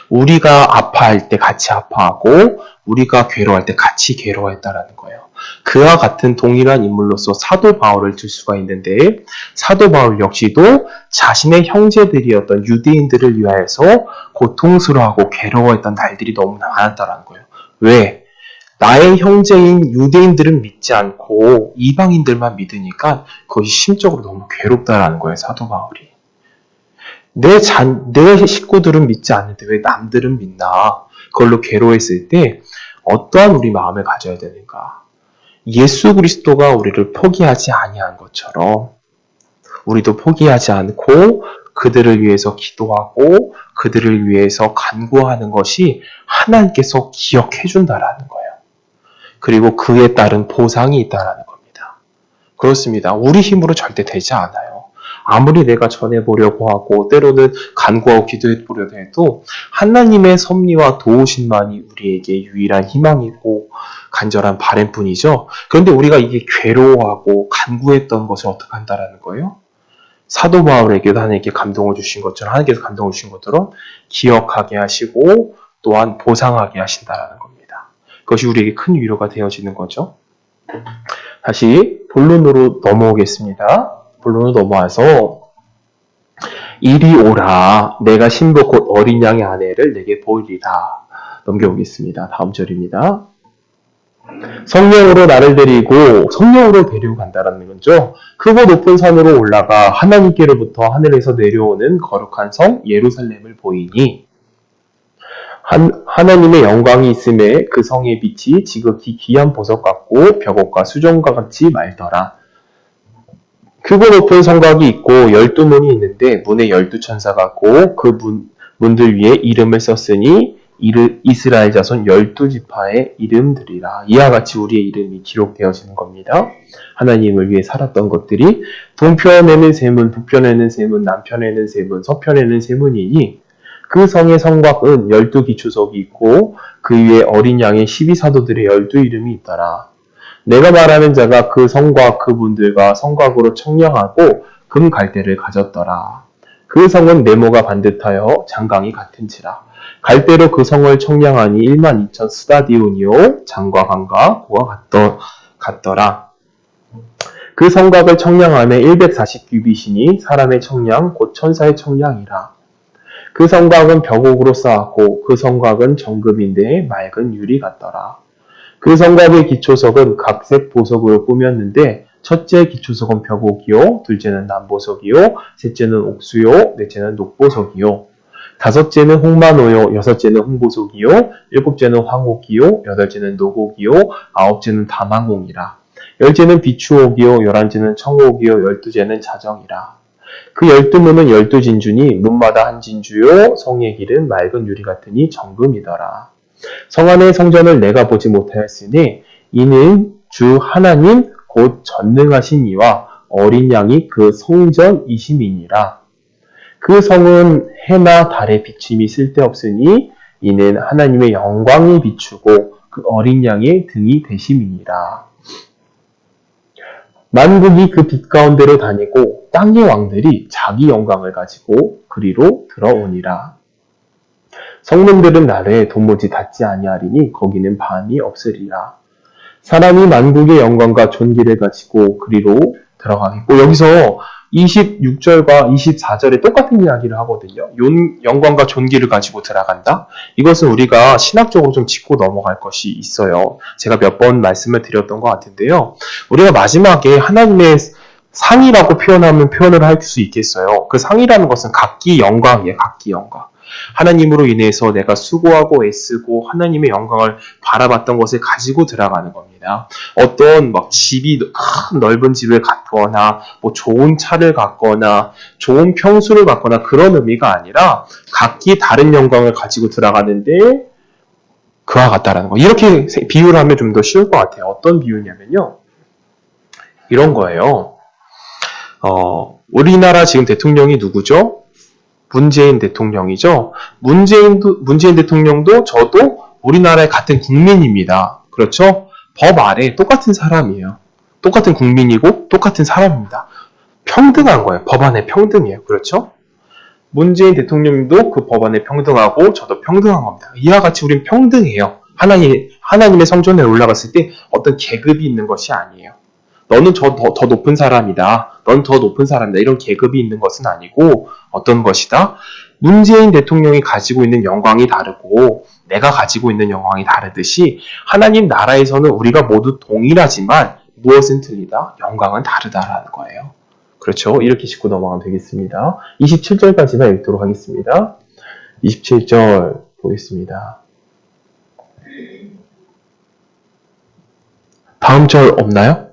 우리가 아파할 때 같이 아파하고 우리가 괴로워할 때 같이 괴로워했다라는 거예요. 그와 같은 동일한 인물로서 사도 바울을 들 수가 있는데 사도 바울 역시도 자신의 형제들이었던 유대인들을 위하여서 고통스러워하고 괴로워했던 날들이 너무나 많았다라는 거예요. 왜? 나의 형제인 유대인들은 믿지 않고 이방인들만 믿으니까 그것이 심적으로 너무 괴롭다라는 거예요. 사도 바울이. 내 식구들은 믿지 않는데 왜 남들은 믿나? 그걸로 괴로워했을 때 어떠한 우리 마음을 가져야 되는가? 예수 그리스도가 우리를 포기하지 아니한 것처럼 우리도 포기하지 않고 그들을 위해서 기도하고 그들을 위해서 간구하는 것이 하나님께서 기억해 준다라는 거예요. 그리고 그에 따른 보상이 있다라는 겁니다. 그렇습니다. 우리 힘으로 절대 되지 않아요. 아무리 내가 전해보려고 하고 때로는 간구하고 기도해보려고 해도 하나님의 섭리와 도우심만이 우리에게 유일한 희망이고 간절한 바람뿐이죠. 그런데 우리가 이게 괴로워하고 간구했던 것을 어떻게 한다라는 거예요? 사도 바울에게도 하나님께 감동을 주신 것처럼 하나님께서 감동을 주신 것처럼 기억하게 하시고 또한 보상하게 하신다라는 겁니다. 그것이 우리에게 큰 위로가 되어지는 거죠. 다시 본론으로 넘어오겠습니다. 본론으로 넘어와서 이리 오라 내가 신부 곧 어린 양의 아내를 내게 보이리라 넘겨오겠습니다. 다음 절입니다. 성령으로 나를 데리고 성령으로 데리고 간다라는 거죠. 크고 높은 산으로 올라가 하나님께로부터 하늘에서 내려오는 거룩한 성 예루살렘을 보이니 하나님의 영광이 있음에 그 성의 빛이 지극히 귀한 보석 같고 벽옥과 수정과 같이 맑더라. 크고 높은 성곽이 있고 12문이 있는데 문에 12천사 같고 그 문들 위에 이름을 썼으니 이스라엘 자손 12지파의 이름들이라. 이와 같이 우리의 이름이 기록되어지는 겁니다. 하나님을 위해 살았던 것들이 동편에는 세 문, 북편에는 세 문, 남편에는 세 문, 서편에는 세 문이니 그 성의 성곽은 12기초석이 있고 그 위에 어린 양의 12사도들의 12이름이 있더라. 내가 말하는 자가 그 성곽 그 문들과 성곽으로 청량하고 금 갈대를 가졌더라. 그 성은 네모가 반듯하여 장강이 같은지라. 갈대로 그 성을 청량하니 12,000 스타디온이요 장과 강과 고가 같더라. 그 성곽을 청량함에 140규빗이니 사람의 청량 곧 천사의 청량이라. 그 성곽은 벽옥으로 쌓았고 그 성곽은 정금인데 맑은 유리 같더라. 그 성곽의 기초석은 각색 보석으로 꾸몄는데 첫째 기초석은 벽옥이요, 둘째는 남보석이요, 셋째는 옥수요, 넷째는 녹보석이요, 다섯째는 홍만호요, 여섯째는 홍보석이요, 일곱째는 황옥이요, 여덟째는 녹옥이요, 아홉째는 담항옥이라. 열째는 비추옥이요, 열한째는 청옥이요, 열두째는 자정이라. 그 12문은 12진주니 문마다 한 진주요, 성의 길은 맑은 유리 같으니 정금이더라. 성 안의 성전을 내가 보지 못하였으니 이는 주 하나님 곧 전능하신 이와 어린 양이 그 성전이심이니라. 그 성은 해나 달의 비침이 쓸데없으니 이는 하나님의 영광이 비추고 그 어린 양의 등이 되심이니라. 만국이 그 빛 가운데로 다니고 땅의 왕들이 자기 영광을 가지고 그리로 들어오니라. 성문들은 날에 도무지 닿지 아니하리니 거기는 밤이 없으리라. 사람이 만국의 영광과 존귀를 가지고 그리로 들어가겠고, 여기서 26절과 24절에 똑같은 이야기를 하거든요. 영광과 존귀를 가지고 들어간다? 이것은 우리가 신학적으로 좀 짚고 넘어갈 것이 있어요. 제가 몇 번 말씀을 드렸던 것 같은데요. 우리가 마지막에 하나님의 상이라고 표현을 할 수 있겠어요. 그 상이라는 것은 각기 영광이에요. 각기 영광. 하나님으로 인해서 내가 수고하고 애쓰고 하나님의 영광을 바라봤던 것을 가지고 들어가는 겁니다. 어떤 집이 큰 넓은 집을 갖거나 좋은 차를 갖거나 좋은 평수를 갖거나 그런 의미가 아니라 각기 다른 영광을 가지고 들어가는데 그와 같다라는 거. 이렇게 비유를 하면 좀 더 쉬울 것 같아요. 어떤 비유냐면요. 이런 거예요. 우리나라 지금 대통령이 누구죠? 문재인 대통령이죠. 문재인 대통령도 저도 우리나라의 같은 국민입니다. 그렇죠? 법 아래 똑같은 사람이에요. 똑같은 국민이고 똑같은 사람입니다. 평등한 거예요. 법 안에 평등이에요. 그렇죠? 문재인 대통령도 그 법 안에 평등하고 저도 평등한 겁니다. 이와 같이 우리는 평등해요. 하나님의 성전에 올라갔을 때 어떤 계급이 있는 것이 아니에요. 너는 더 높은 사람이다. 넌 더 높은 사람이다. 이런 계급이 있는 것은 아니고 어떤 것이다? 문재인 대통령이 가지고 있는 영광이 다르고 내가 가지고 있는 영광이 다르듯이 하나님 나라에서는 우리가 모두 동일하지만 무엇은 틀리다? 영광은 다르다라는 거예요. 그렇죠? 이렇게 짚고 넘어가면 되겠습니다. 27절까지만 읽도록 하겠습니다. 27절 보겠습니다. 다음 절 없나요?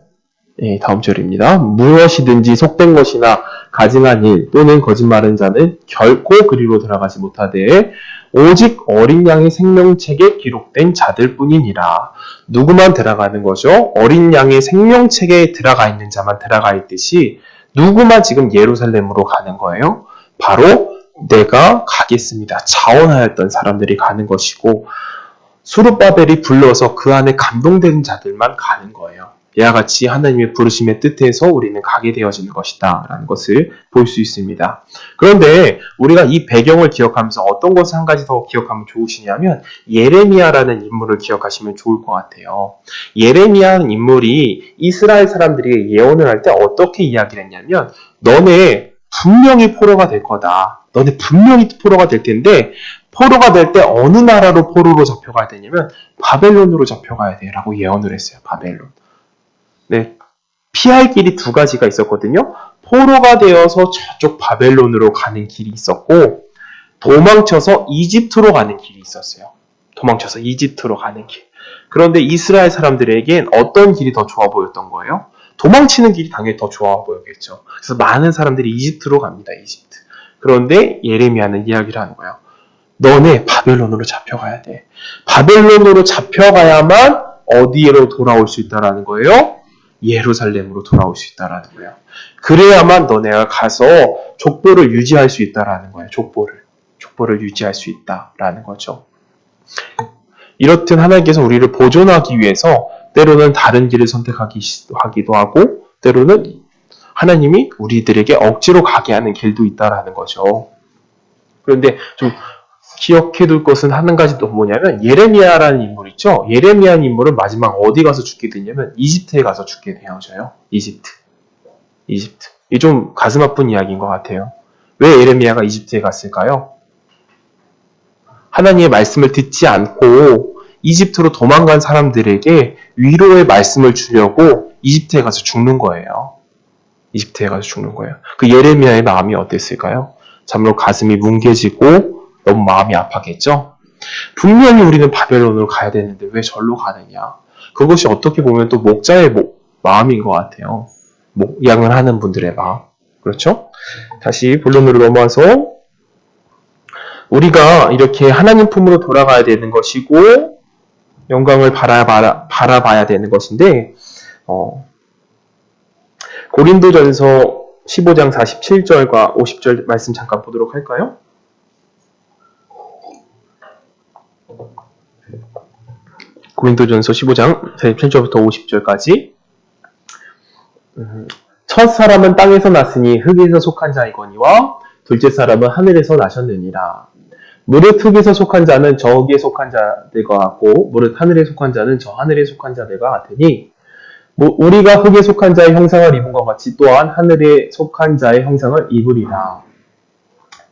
네, 다음 절입니다. 무엇이든지 속된 것이나 가증한 일 또는 거짓말하는 자는 결코 그리로 들어가지 못하되 오직 어린 양의 생명책에 기록된 자들 뿐이니라. 누구만 들어가는 거죠? 어린 양의 생명책에 들어가 있는 자만 들어가 있듯이 누구만 지금 예루살렘으로 가는 거예요? 바로 내가 가겠습니다. 자원하였던 사람들이 가는 것이고 수룹바벨이 불러서 그 안에 감동되는 자들만 가는 거예요. 이와 같이 하나님의 부르심의 뜻에서 우리는 가게 되어지는 것이다 라는 것을 볼 수 있습니다. 그런데 우리가 이 배경을 기억하면서 어떤 것을 한 가지 더 기억하면 좋으시냐면 예레미야라는 인물을 기억하시면 좋을 것 같아요. 예레미야는 인물이 이스라엘 사람들이 예언을 할 때 어떻게 이야기를 했냐면 너네 분명히 포로가 될 거다. 너네 분명히 포로가 될 텐데 포로가 될 때 어느 나라로 포로로 잡혀가야 되냐면 바벨론으로 잡혀가야 돼 라고 예언을 했어요. 바벨론. 네, 피할 길이 두 가지가 있었거든요. 포로가 되어서 저쪽 바벨론으로 가는 길이 있었고 도망쳐서 이집트로 가는 길이 있었어요. 도망쳐서 이집트로 가는 길. 그런데 이스라엘 사람들에겐 어떤 길이 더 좋아 보였던 거예요? 도망치는 길이 당연히 더 좋아 보였겠죠. 그래서 많은 사람들이 이집트로 갑니다. 이집트. 그런데 예레미야는 이야기를 하는 거예요. 너네 바벨론으로 잡혀가야 돼. 바벨론으로 잡혀가야만 어디로 돌아올 수 있다라는 거예요? 예루살렘으로 돌아올 수 있다라는 거예요. 그래야만 너네가 가서 족보를 유지할 수 있다라는 거예요. 족보를 유지할 수 있다라는 거죠. 이렇듯 하나님께서 우리를 보존하기 위해서 때로는 다른 길을 선택하기도 하고 때로는 하나님이 우리들에게 억지로 가게 하는 길도 있다라는 거죠. 그런데 좀 기억해둘 것은 한 가지 또 뭐냐면 예레미야라는 인물 있죠. 예레미야는 인물은 마지막 어디 가서 죽게 되냐면 이집트에 가서 죽게 되어져요. 이집트. 이게 좀 가슴 아픈 이야기인 것 같아요. 왜 예레미야가 이집트에 갔을까요? 하나님의 말씀을 듣지 않고 이집트로 도망간 사람들에게 위로의 말씀을 주려고 이집트에 가서 죽는 거예요. 이집트에 가서 죽는 거예요. 그 예레미야의 마음이 어땠을까요? 참으로 가슴이 뭉개지고 너무 마음이 아팠겠죠? 분명히 우리는 바벨론으로 가야 되는데 왜 절로 가느냐? 그것이 어떻게 보면 또 목자의 마음인 것 같아요. 목양을 하는 분들의 마음. 그렇죠? 다시 본론으로 넘어와서 우리가 이렇게 하나님 품으로 돌아가야 되는 것이고 영광을 바라봐야 되는 것인데 고린도전서 15장 47절과 50절 말씀 잠깐 보도록 할까요? 고린도전서 15장 47절부터 50절까지 첫 사람은 땅에서 났으니 흙에서 속한 자이거니와 둘째 사람은 하늘에서 나셨느니라. 무릇 흙에서 속한 자는 저 흙에 속한 자들과 같고 무릇 하늘에 속한 자는 저 하늘에 속한 자들과 같으니 우리가 흙에 속한 자의 형상을 입은 것 같이 또한 하늘에 속한 자의 형상을 입으리라.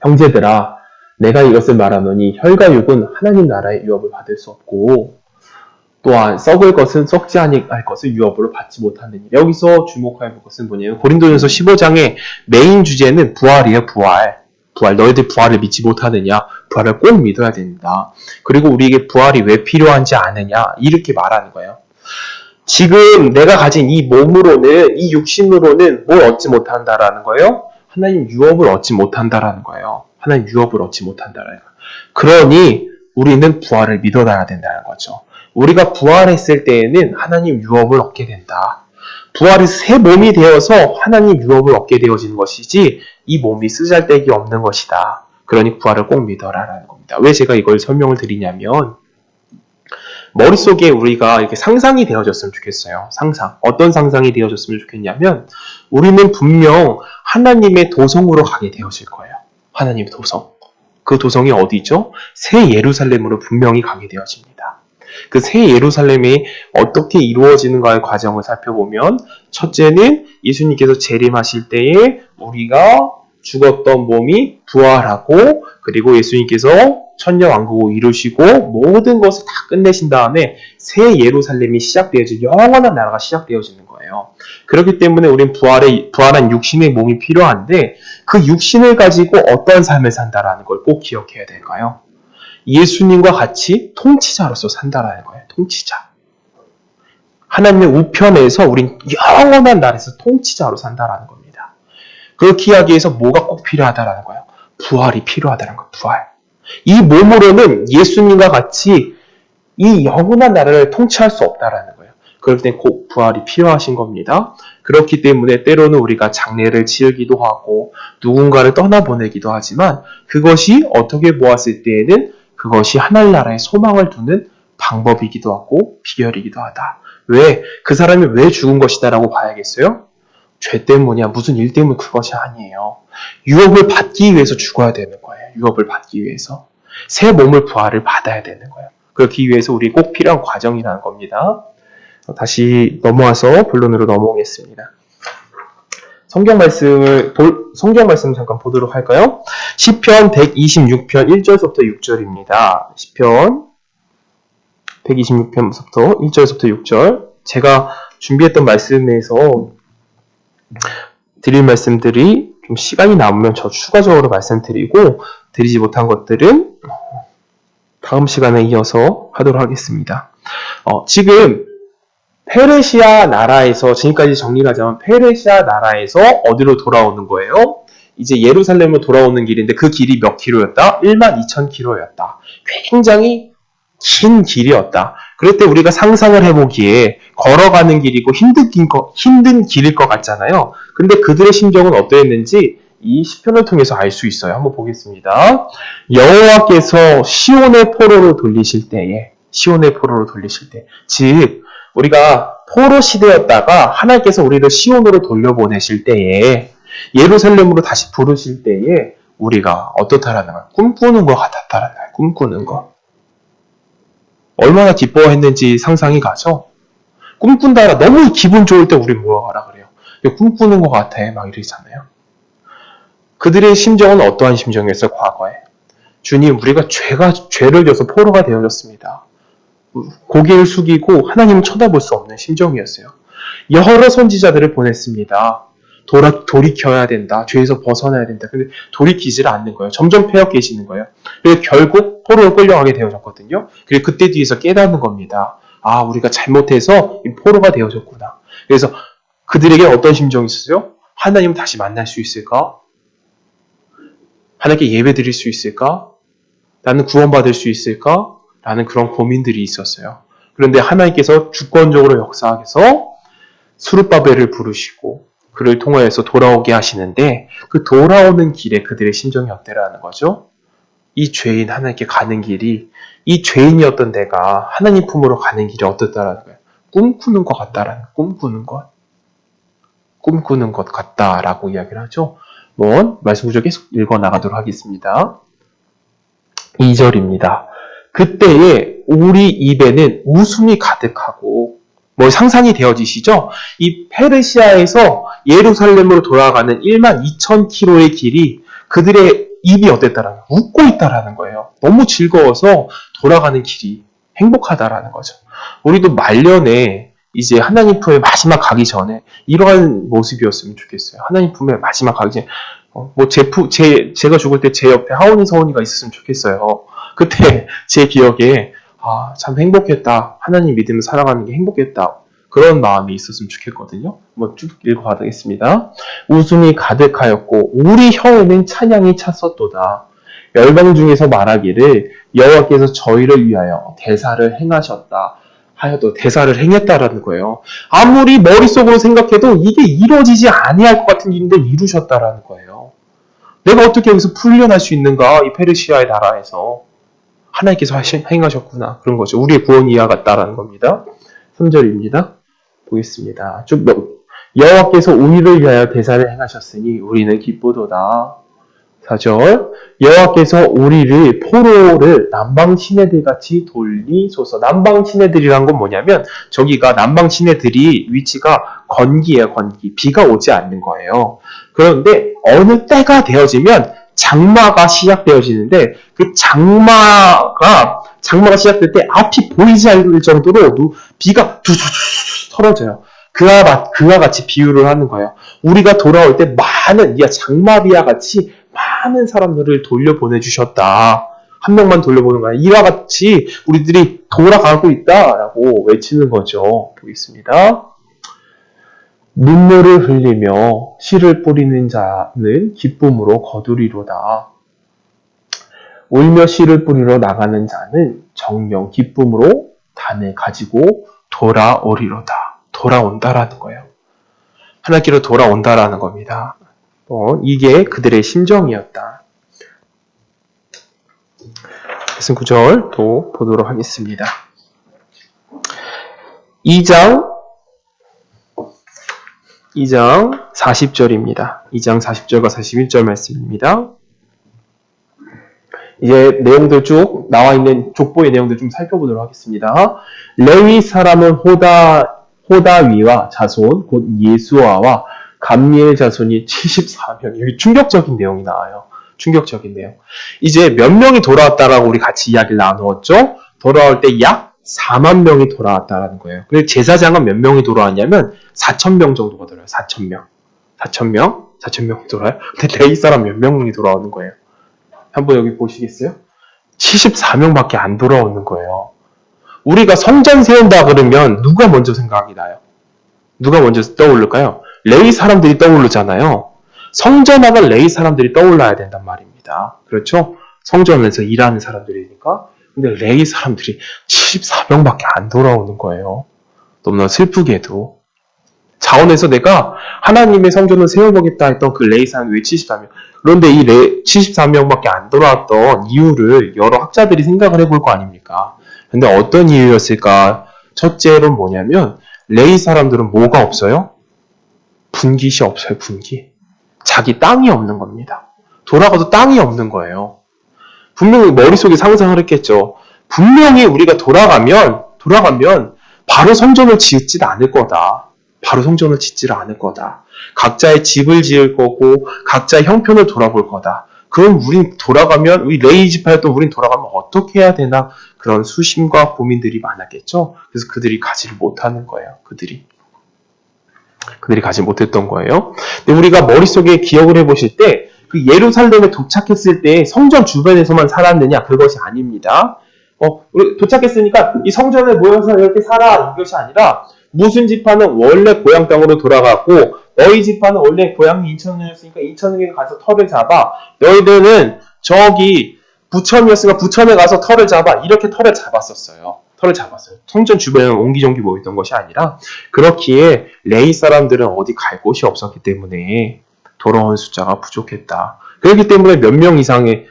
형제들아, 내가 이것을 말하노니 혈과 육은 하나님 나라의 유업을 받을 수 없고 또한 썩을 것은 썩지 아니할 것을 유업으로 받지 못하느니. 여기서 주목할 것은 뭐냐면 고린도전서 15장의 메인 주제는 부활이에요. 부활. 너희들 부활을 믿지 못하느냐? 부활을 꼭 믿어야 된다. 그리고 우리에게 부활이 왜 필요한지 아느냐? 이렇게 말하는 거예요. 지금 내가 가진 이 몸으로는, 이 육신으로는 뭘 얻지 못한다라는 거예요? 하나님 유업을 얻지 못한다라는 거예요. 하나님 유업을 얻지 못한다라는 거예요. 그러니 우리는 부활을 믿어놔야 된다는 거죠. 우리가 부활했을 때에는 하나님 유업을 얻게 된다. 부활이 새 몸이 되어서 하나님 유업을 얻게 되어지는 것이지 이 몸이 쓰잘데기 없는 것이다. 그러니 부활을 꼭 믿어라라는 겁니다. 왜 제가 이걸 설명을 드리냐면 머릿속에 우리가 이렇게 상상이 되어졌으면 좋겠어요. 상상. 어떤 상상이 되어졌으면 좋겠냐면 우리는 분명 하나님의 도성으로 가게 되어질 거예요. 하나님의 도성. 그 도성이 어디죠? 새 예루살렘으로 분명히 가게 되어집니다. 그 새 예루살렘이 어떻게 이루어지는가의 과정을 살펴보면 첫째는 예수님께서 재림하실 때에 우리가 죽었던 몸이 부활하고 그리고 예수님께서 천녀왕국을 이루시고 모든 것을 다 끝내신 다음에 새 예루살렘이 시작되어지고 영원한 나라가 시작되어지는 거예요. 그렇기 때문에 우리는 부활한 육신의 몸이 필요한데 그 육신을 가지고 어떤 삶을 산다라는 걸 꼭 기억해야 될까요? 예수님과 같이 통치자로서 산다라는 거예요. 통치자. 하나님의 우편에서 우린 영원한 나라에서 통치자로 산다라는 겁니다. 그렇게 하기 위해서 뭐가 꼭 필요하다라는 거예요? 부활이 필요하다는 거예요. 부활. 이 몸으로는 예수님과 같이 이 영원한 나라를 통치할 수 없다라는 거예요. 그럴 땐 꼭 부활이 필요하신 겁니다. 그렇기 때문에 때로는 우리가 장례를 치르기도 하고 누군가를 떠나보내기도 하지만 그것이 어떻게 보았을 때에는 그것이 하늘나라의 소망을 두는 방법이기도 하고 비결이기도 하다. 왜? 그 사람이 왜 죽은 것이다 라고 봐야겠어요? 죄 때문이야. 무슨 일 때문에 그것이 아니에요. 유업을 받기 위해서 죽어야 되는 거예요. 유업을 받기 위해서. 새 몸을 부활을 받아야 되는 거예요. 그렇기 위해서 우리 꼭 필요한 과정이라는 겁니다. 다시 넘어와서 본론으로 넘어오겠습니다. 성경 말씀을 잠깐 보도록 할까요? 시편 126편 1절부터 6절입니다. 시편 126편부터 1절부터 6절. 제가 준비했던 말씀에서 드릴 말씀들이 좀 시간이 남으면 저 추가적으로 말씀드리고 드리지 못한 것들은 다음 시간에 이어서 하도록 하겠습니다. 지금 페르시아 나라에서 지금까지 정리를 하자면 페르시아 나라에서 어디로 돌아오는 거예요? 이제 예루살렘으로 돌아오는 길인데 그 길이 몇 킬로였다? 12,000킬로였다. 굉장히 긴 길이었다. 그럴 때 우리가 상상을 해보기에 걸어가는 길이고 힘든 길일 것 같잖아요. 근데 그들의 심정은 어떠했는지 이 시편을 통해서 알 수 있어요. 한번 보겠습니다. 여호와께서 시온의 포로로 돌리실 때에 즉 우리가 포로 시대였다가 하나님께서 우리를 시온으로 돌려보내실 때에 예루살렘으로 다시 부르실 때에 우리가 어떻다라는 거예요? 꿈꾸는 것 같았다라는 거예요. 꿈꾸는 것. 얼마나 기뻐했는지 상상이 가죠? 꿈꾼다라 너무 기분 좋을 때 우리 뭐라 하라 그래요? 꿈꾸는 것 같아 막 이러잖아요. 그들의 심정은 어떠한 심정이었어요? 과거에. 주님, 우리가 죄를 져서 포로가 되어졌습니다. 고개를 숙이고 하나님을 쳐다볼 수 없는 심정이었어요. 여러 선지자들을 보냈습니다. 돌이켜야 된다. 죄에서 벗어나야 된다. 근데 돌이키지를 않는 거예요. 점점 패어 계시는 거예요. 그래서 결국 포로로 끌려가게 되어졌거든요. 그리고 그때 뒤에서 깨닫는 겁니다. 아, 우리가 잘못해서 포로가 되어졌구나. 그래서 그들에게 어떤 심정이 있었어요? 하나님을 다시 만날 수 있을까? 하나님께 예배 드릴 수 있을까? 나는 구원받을 수 있을까? 라는 그런 고민들이 있었어요. 그런데 하나님께서 주권적으로 역사하셔서 스룹바벨을 부르시고 그를 통하여서 돌아오게 하시는데 그 돌아오는 길에 그들의 심정이 어때라는 거죠? 이 죄인 하나님께 가는 길이 이 죄인이었던 내가 하나님 품으로 가는 길이 어떻다라는 거예요. 꿈꾸는 것 같다라는 꿈꾸는 것 같다라고 이야기를 하죠. 말씀 구절 계속 읽어나가도록 하겠습니다. 2절입니다. 그때에 우리 입에는 웃음이 가득하고 상상이 되어지시죠? 이 페르시아에서 예루살렘으로 돌아가는 12,000km의 길이 그들의 입이 어땠다라는 거예요? 웃고 있다라는 거예요. 너무 즐거워서 돌아가는 길이 행복하다라는 거죠. 우리도 말년에 이제 하나님 품에 마지막 가기 전에 이러한 모습이었으면 좋겠어요. 하나님 품에 마지막 가기 전에 제가 죽을 때 제 옆에 하온이 서온이가 있었으면 좋겠어요. 그때 제 기억에 참 행복했다. 하나님 믿으면 살아가는 게 행복했다. 그런 마음이 있었으면 좋겠거든요. 한번 쭉 읽어가겠습니다. 웃음이 가득하였고 우리 혀에는 찬양이 찼었도다. 열방 중에서 말하기를 여호와께서 저희를 위하여 대사를 행하셨다. 하여도 대사를 행했다라는 거예요. 아무리 머릿속으로 생각해도 이게 이루어지지 아니할 것 같은 일인데 이루셨다라는 거예요. 내가 어떻게 여기서 풀려날 수 있는가? 이 페르시아의 나라에서. 하나님께서 행하셨구나. 그런 거죠. 우리의 구원이 이와 같다라는 겁니다. 3절입니다. 보겠습니다. 여호와께서 우리를 위하여 대사를 행하셨으니 우리는 기쁘도다. 4절 여호와께서 우리를 포로를 남방 시내들 같이 돌리소서. 남방 시내들이란 건 뭐냐면 저기가 남방 시내들이 위치가 건기예요. 건기. 비가 오지 않는 거예요. 그런데 어느 때가 되어지면 장마가 시작되어지는데 그 장마가 시작될 때 앞이 보이지 않을 정도로 비가 두두두 떨어져요. 그와 같이 비유를 하는 거예요. 우리가 돌아올 때 장마비와 같이 많은 사람들을 돌려보내주셨다. 한 명만 돌려보는 거야. 이와 같이 우리들이 돌아가고 있다라고 외치는 거죠. 보겠습니다. 눈물을 흘리며 씨를 뿌리는 자는 기쁨으로 거두리로다. 울며 씨를 뿌리러 나가는 자는 정령 기쁨으로 단을 가지고 돌아오리로다. 돌아온다라는 거예요. 하나님께로 돌아온다라는 겁니다. 이게 그들의 심정이었다. 말씀 9절 또 보도록 하겠습니다. 2장 40절입니다. 2장 40절과 41절 말씀입니다. 이제 내용들 쭉 나와 있는 족보의 내용들 좀 살펴보도록 하겠습니다. 레위 사람은 호다위와 자손 곧 예수아와 감미엘 자손이 74명. 여기 충격적인 내용이 나와요. 충격적인 내용. 이제 몇 명이 돌아왔다라고 우리 같이 이야기를 나누었죠? 돌아올 때 약 4만 명이 돌아왔다라는 거예요. 그리고 제사장은 몇 명이 돌아왔냐면 4,000명 정도가 돌아요. 4,000명 돌아요. 근데 레위 사람 몇 명이 돌아오는 거예요? 한번 여기 보시겠어요? 74명밖에 안 돌아오는 거예요. 우리가 성전 세운다 그러면 누가 먼저 생각이 나요? 누가 먼저 떠오를까요? 레위 사람들이 떠오르잖아요. 성전하면 레위 사람들이 떠올라야 된단 말입니다. 그렇죠? 성전에서 일하는 사람들이니까. 근데 레위 사람들이 74명밖에 안 돌아오는 거예요. 너무나 슬프게도. 자원에서 내가 하나님의 성전을 세워보겠다 했던 그 레위 사람 왜 74명? 그런데 이 74명밖에 안 돌아왔던 이유를 여러 학자들이 생각을 해볼 거 아닙니까? 근데 어떤 이유였을까? 첫째로 뭐냐면 레위 사람들은 뭐가 없어요? 분깃이 없어요. 분깃. 자기 땅이 없는 겁니다. 돌아가도 땅이 없는 거예요. 분명히 머릿속에 상상을 했겠죠. 분명히 우리가 돌아가면 바로 성전을 짓지 않을 거다. 바로 성전을 짓지를 않을 거다. 각자의 집을 지을 거고 각자의 형편을 돌아볼 거다. 그럼 우린 돌아가면, 우리 레위 지파였던 우린 돌아가면 어떻게 해야 되나? 그런 수심과 고민들이 많았겠죠? 그래서 그들이 가지를 못하는 거예요. 그들이 가지 못했던 거예요. 근데 우리가 머릿속에 기억을 해보실 때, 그 예루살렘에 도착했을 때 성전 주변에서만 살았느냐? 그것이 아닙니다. 우리 도착했으니까 이 성전에 모여서 이렇게 살아. 이것이 아니라, 무슨 지파는 원래 고향 땅으로 돌아가고, 너희 지파는 원래 고향이 인천이었으니까 인천에 가서 터를 잡아. 너희들은 저기 부천이었으니까 부천에 가서 터를 잡아. 이렇게 터를 잡았었어요. 성전 주변에 옹기종기 모였던 것이 아니라, 그렇기에 레위 사람들은 어디 갈 곳이 없었기 때문에 돌아온 숫자가 부족했다. 그렇기 때문에 몇 명 이상의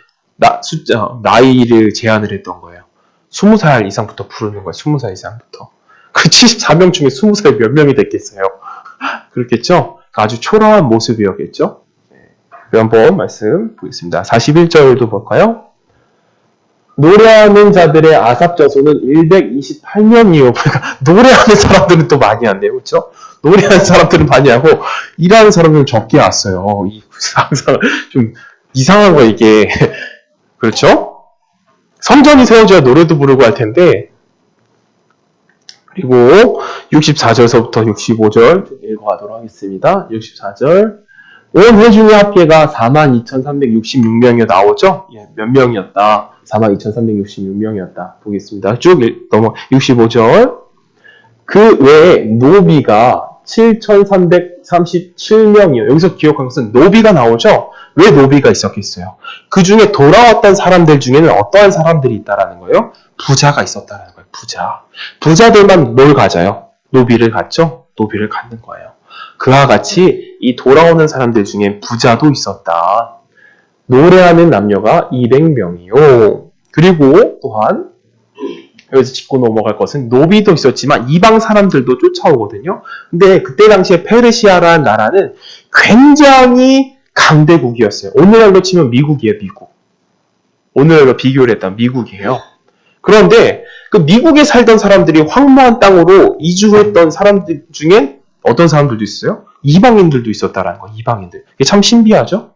나이를 제한을 했던 거예요. 20살 이상부터 부르는 거예요. 20살 이상부터. 그 74명 중에 20살 몇 명이 됐겠어요? 그렇겠죠? 아주 초라한 모습이었겠죠? 네. 한번 말씀 보겠습니다. 41절도 볼까요? 노래하는 자들의 아삽 저소는 128명이요. 그러니까 노래하는 사람들은 또 많이 왔네요. 그렇죠? 노래하는 사람들은 많이 하고 일하는 사람들은 적게 왔어요. 항상 좀 이상한 거 이게. 그렇죠? 성전이 세워져야 노래도 부르고 할 텐데. 그리고 64절서부터 65절 읽어가도록 하겠습니다. 64절. 온 회중의 합계가 42,366명이 나오죠? 예, 몇 명이었다? 42,366명이었다. 보겠습니다. 쭉 넘어 65절. 그 외에 노비가 7,337명이요. 여기서 기억한 것은 노비가 나오죠? 왜 노비가 있었겠어요? 그 중에 돌아왔던 사람들 중에는 어떠한 사람들이 있다라는 거예요? 부자가 있었다는 거예요. 부자들만 뭘 가져요? 노비를 갖죠? 노비를 갖는 거예요. 그와 같이 이 돌아오는 사람들 중에 부자도 있었다. 노래하는 남녀가 200명이요. 그리고 또한 여기서 짚고 넘어갈 것은 노비도 있었지만 이방 사람들도 쫓아오거든요. 근데 그때 당시에 페르시아라는 나라는 굉장히 강대국이었어요. 오늘날로 치면 미국이에요. 미국. 오늘날로 비교를 했다면 미국이에요. 그런데 그 미국에 살던 사람들이 황무한 땅으로 이주했던 사람들 중에 어떤 사람들도 있어요? 이방인들도 있었다라는 거예요. 이방인들. 이게 참 신비하죠?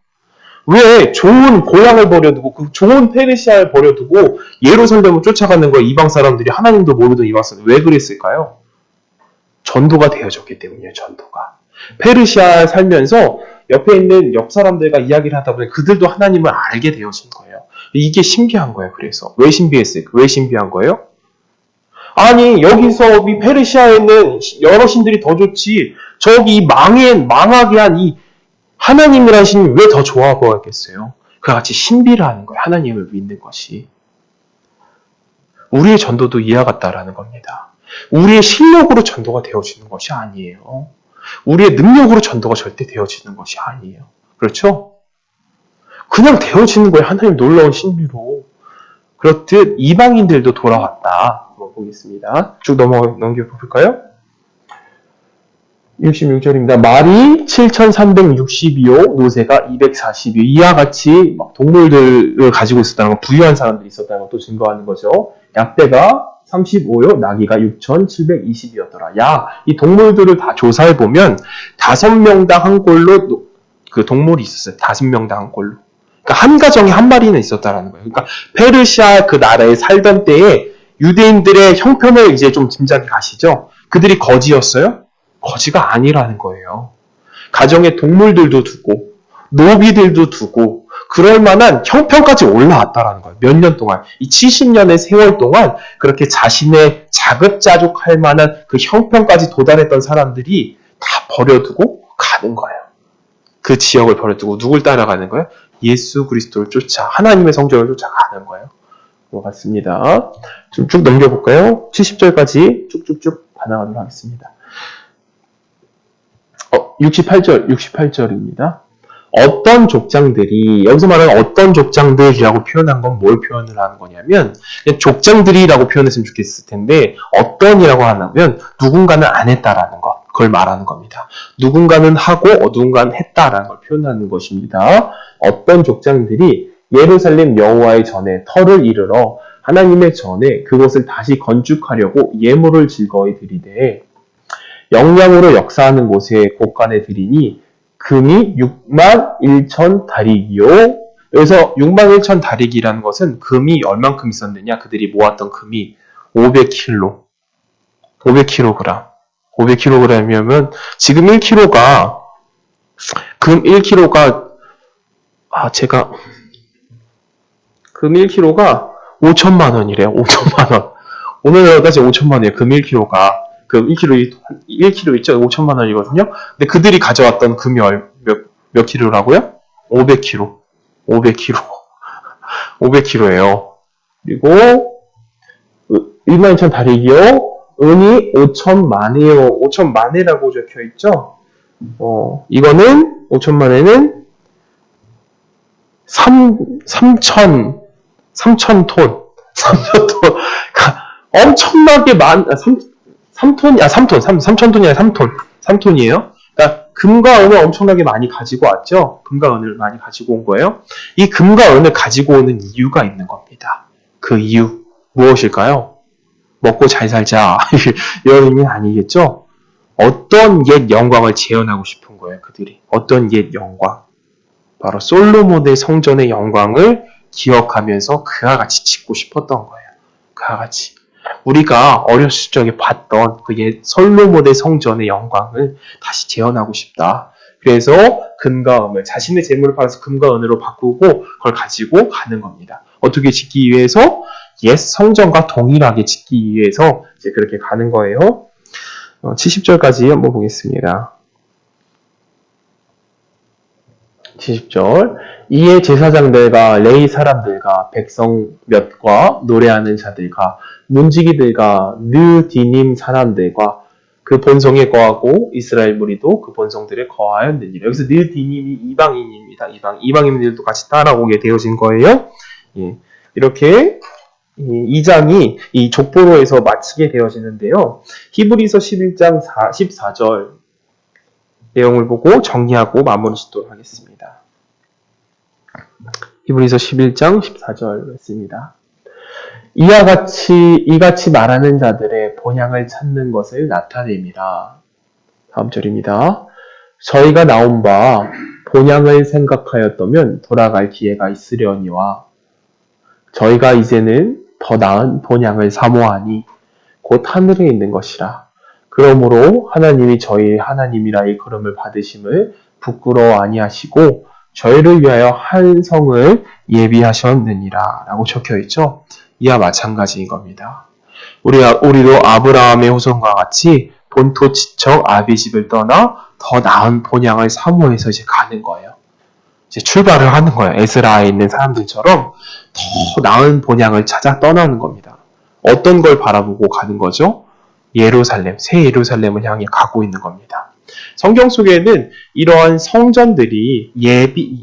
왜 좋은 고향을 버려두고 그 좋은 페르시아를 버려두고 예루살렘을 쫓아가는 거예요. 이방 사람들이 하나님도 모르던 이방 사람들. 왜 그랬을까요? 전도가 되어졌기 때문이에요. 전도가. 페르시아에 살면서 옆에 있는 옆 사람들과 이야기를 하다 보니 그들도 하나님을 알게 되어진 거예요. 이게 신비한 거예요. 그래서 왜 신비했을까? 왜 신비한 거예요? 아니 여기서 이 페르시아에 있는 여러 신들이 더 좋지 저기 망하게 한 이 하나님이라는 신이 왜 더 좋아 보였겠어요? 그와 같이 신비라는 거예요. 하나님을 믿는 것이. 우리의 전도도 이와 같다라는 겁니다. 우리의 실력으로 전도가 되어지는 것이 아니에요. 우리의 능력으로 전도가 절대 되어지는 것이 아니에요. 그렇죠? 그냥 되어지는 거예요. 하나님 놀라운 신비로. 그렇듯 이방인들도 돌아왔다. 한번 보겠습니다. 쭉 넘겨볼까요? 66절입니다. 말이 7,362요, 노새가 240요. 이와 같이 동물들을 가지고 있었다는 건 부유한 사람들이 있었다는 것도 증거하는 거죠. 약대가 35요, 나귀가 6,720이었더라. 이 동물들을 다 조사해보면 5명당 한 꼴로 그 동물이 있었어요. 5명당 한 꼴로. 그러니까 한 가정에 한 마리는 있었다라는 거예요. 그러니까 페르시아 그 나라에 살던 때에 유대인들의 형편을 이제 좀 짐작이 가시죠? 그들이 거지였어요? 거지가 아니라는 거예요. 가정에 동물들도 두고 노비들도 두고 그럴 만한 형편까지 올라왔다라는 거예요. 몇 년 동안. 이 70년의 세월 동안 그렇게 자신의 자급자족할 만한 그 형편까지 도달했던 사람들이 다 버려두고 가는 거예요. 그 지역을 버려두고 누굴 따라가는 거예요? 예수 그리스도를 쫓아 하나님의 성전을 쫓아가는 거예요. 같습니다. 좀 쭉 넘겨볼까요? 70절까지 쭉쭉쭉 반항하도록 하겠습니다. 68절입니다. 어떤 족장들이, 여기서 말하는 어떤 족장들이라고 표현한 건 뭘 표현을 하는 거냐면, 족장들이라고 표현했으면 좋겠을 텐데, 어떤이라고 하면, 누군가는 안 했다라는 것, 그걸 말하는 겁니다. 누군가는 하고, 누군가는 했다라는 걸 표현하는 것입니다. 어떤 족장들이 예루살렘 여호와의 전에 터를 이르러 하나님의 전에 그것을 다시 건축하려고 예물을 즐거이 드리되, 영양으로 역사하는 곳에 곳간에 드리니 금이 61,000 다리요 여기서 61,000 다리기라는 것은 금이 얼만큼 있었느냐? 그들이 모았던 금이 500kg. 500kg. 500kg이면 지금 1kg가 금 1kg가 금 1kg가 5천만 원이래요. 5천만 원. 오늘날 다시 5천만 원이에요. 금 1kg가. 금 1kg 있죠? 5천만 원이거든요. 근데 그들이 가져왔던 금이 몇 킬로라고요? 500kg. 500kg. 500kg예요. 그리고 12,000 다리기요. 은이 5천만이에요. 5천만이라고 적혀 있죠? 이거는 5천만에는 3,000톤. 3,000톤. 엄청나게 3톤이 아니라 3톤. 3톤이에요. 그러니까 금과 은을 엄청나게 많이 가지고 왔죠. 금과 은을 많이 가지고 온 거예요. 이 금과 은을 가지고 오는 이유가 있는 겁니다. 그 이유 무엇일까요? 먹고 잘 살자 이런 의미 아니겠죠? 어떤 옛 영광을 재현하고 싶은 거예요. 그들이. 어떤 옛 영광. 바로 솔로몬의 성전의 영광을 기억하면서 그와 같이 짓고 싶었던 거예요. 그와 같이. 우리가 어렸을 적에 봤던 그 옛 솔로몬의 성전의 영광을 다시 재현하고 싶다. 그래서 금과 은을 자신의 재물을 팔아서 금과 은으로 바꾸고 그걸 가지고 가는 겁니다. 어떻게 짓기 위해서? 옛 성전과 동일하게 짓기 위해서 이제 그렇게 가는 거예요. 70절까지 한번 보겠습니다. 70절. 이에 제사장들과 레위 사람들과 백성 몇과 노래하는 자들과 문지기들과 느디님 사람들과 그 본성에 거하고 이스라엘 무리도 그 본성들에 거하였느니라. 여기서 느디님이 이방인입니다. 이방인들도 같이 따라오게 되어진 거예요. 예. 이렇게 2장이 이 족보로에서 마치게 되어지는데요. 히브리서 11장 14절 내용을 보고 정리하고 마무리 짓도록 하겠습니다. 히브리서 11장 14절 말씀입니다. 이같이 말하는 자들의 본향을 찾는 것을 나타냅니다. 다음 절입니다. 저희가 나온 바 본향을 생각하였다면 돌아갈 기회가 있으려니와 저희가 이제는 더 나은 본향을 사모하니 곧 하늘에 있는 것이라. 그러므로 하나님이 저희 하나님이라 일컬음을 받으심을 부끄러워 아니하시고 저희를 위하여 한 성을 예비하셨느니라 라고 적혀있죠. 이와 마찬가지인 겁니다. 우리도 아브라함의 후손과 같이 본토 지척 아비집을 떠나 더 나은 본향을 사모해서 이제 가는 거예요. 이제 출발을 하는 거예요. 에스라에 있는 사람들처럼 더 나은 본향을 찾아 떠나는 겁니다. 어떤 걸 바라보고 가는 거죠? 예루살렘, 새 예루살렘을 향해 가고 있는 겁니다. 성경 속에는 이러한 성전들이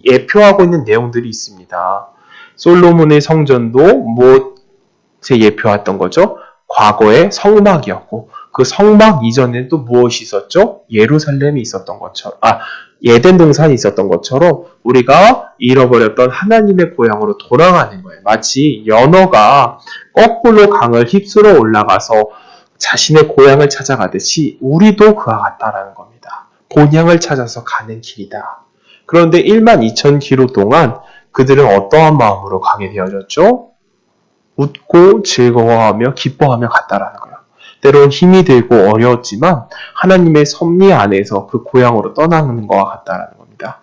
예표하고 있는 내용들이 있습니다. 솔로몬의 성전도 무엇에 예표했던 거죠? 과거의 성막이었고 그 성막 이전에 또 무엇이 있었죠? 예루살렘이 있었던 것처럼 에덴 동산이 있었던 것처럼 우리가 잃어버렸던 하나님의 고향으로 돌아가는 거예요. 마치 연어가 거꾸로 강을 휩쓸어 올라가서 자신의 고향을 찾아가듯이 우리도 그와 같다라는 겁니다. 본향을 찾아서 가는 길이다. 그런데 12,000km 동안 그들은 어떠한 마음으로 가게 되어졌죠? 웃고 즐거워하며 기뻐하며 갔다라는 거예요. 때로는 힘이 들고 어려웠지만 하나님의 섭리 안에서 그 고향으로 떠나는 것과 같다라는 겁니다.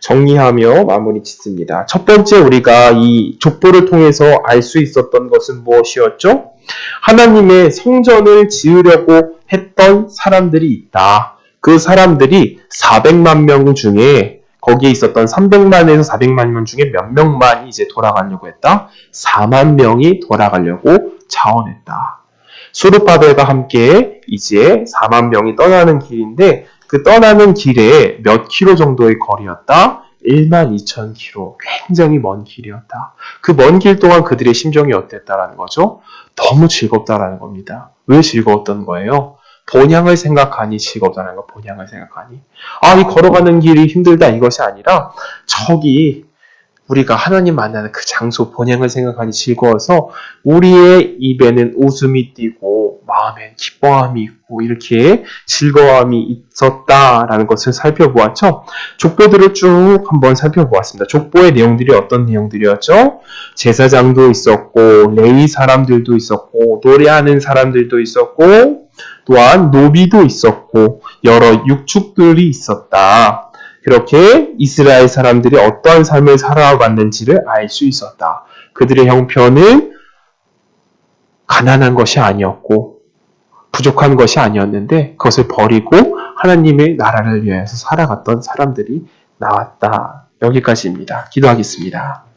정리하며 마무리 짓습니다. 첫 번째 우리가 이 족보를 통해서 알 수 있었던 것은 무엇이었죠? 하나님의 성전을 지으려고 했던 사람들이 있다. 그 사람들이 400만 명 중에 거기에 있었던 300만에서 400만 명 중에 몇 명만이 이제 돌아가려고 했다? 4만 명이 돌아가려고 자원했다. 수르바벨과 함께 이제 4만 명이 떠나는 길인데 그 떠나는 길에 몇 킬로 정도의 거리였다? 12,000km. 굉장히 먼 길이었다. 그 먼 길 동안 그들의 심정이 어땠다라는 거죠? 너무 즐겁다라는 겁니다. 왜 즐거웠던 거예요? 본향을 생각하니 즐겁다는 거, 본향을 생각하니. 이 걸어가는 길이 힘들다 이것이 아니라 저기 우리가 하나님 만나는 그 장소, 본향을 생각하니 즐거워서 우리의 입에는 웃음이 띄고 마음엔 기뻐함이 있고 이렇게 즐거움이 있었다라는 것을 살펴보았죠. 족보들을 쭉 한번 살펴보았습니다. 족보의 내용들이 어떤 내용들이었죠? 제사장도 있었고 레위 사람들도 있었고 노래하는 사람들도 있었고 또한 노비도 있었고 여러 육축들이 있었다. 그렇게 이스라엘 사람들이 어떠한 삶을 살아갔는지를 알 수 있었다. 그들의 형편은 가난한 것이 아니었고 부족한 것이 아니었는데 그것을 버리고 하나님의 나라를 위해서 살아갔던 사람들이 나왔다. 여기까지입니다. 기도하겠습니다.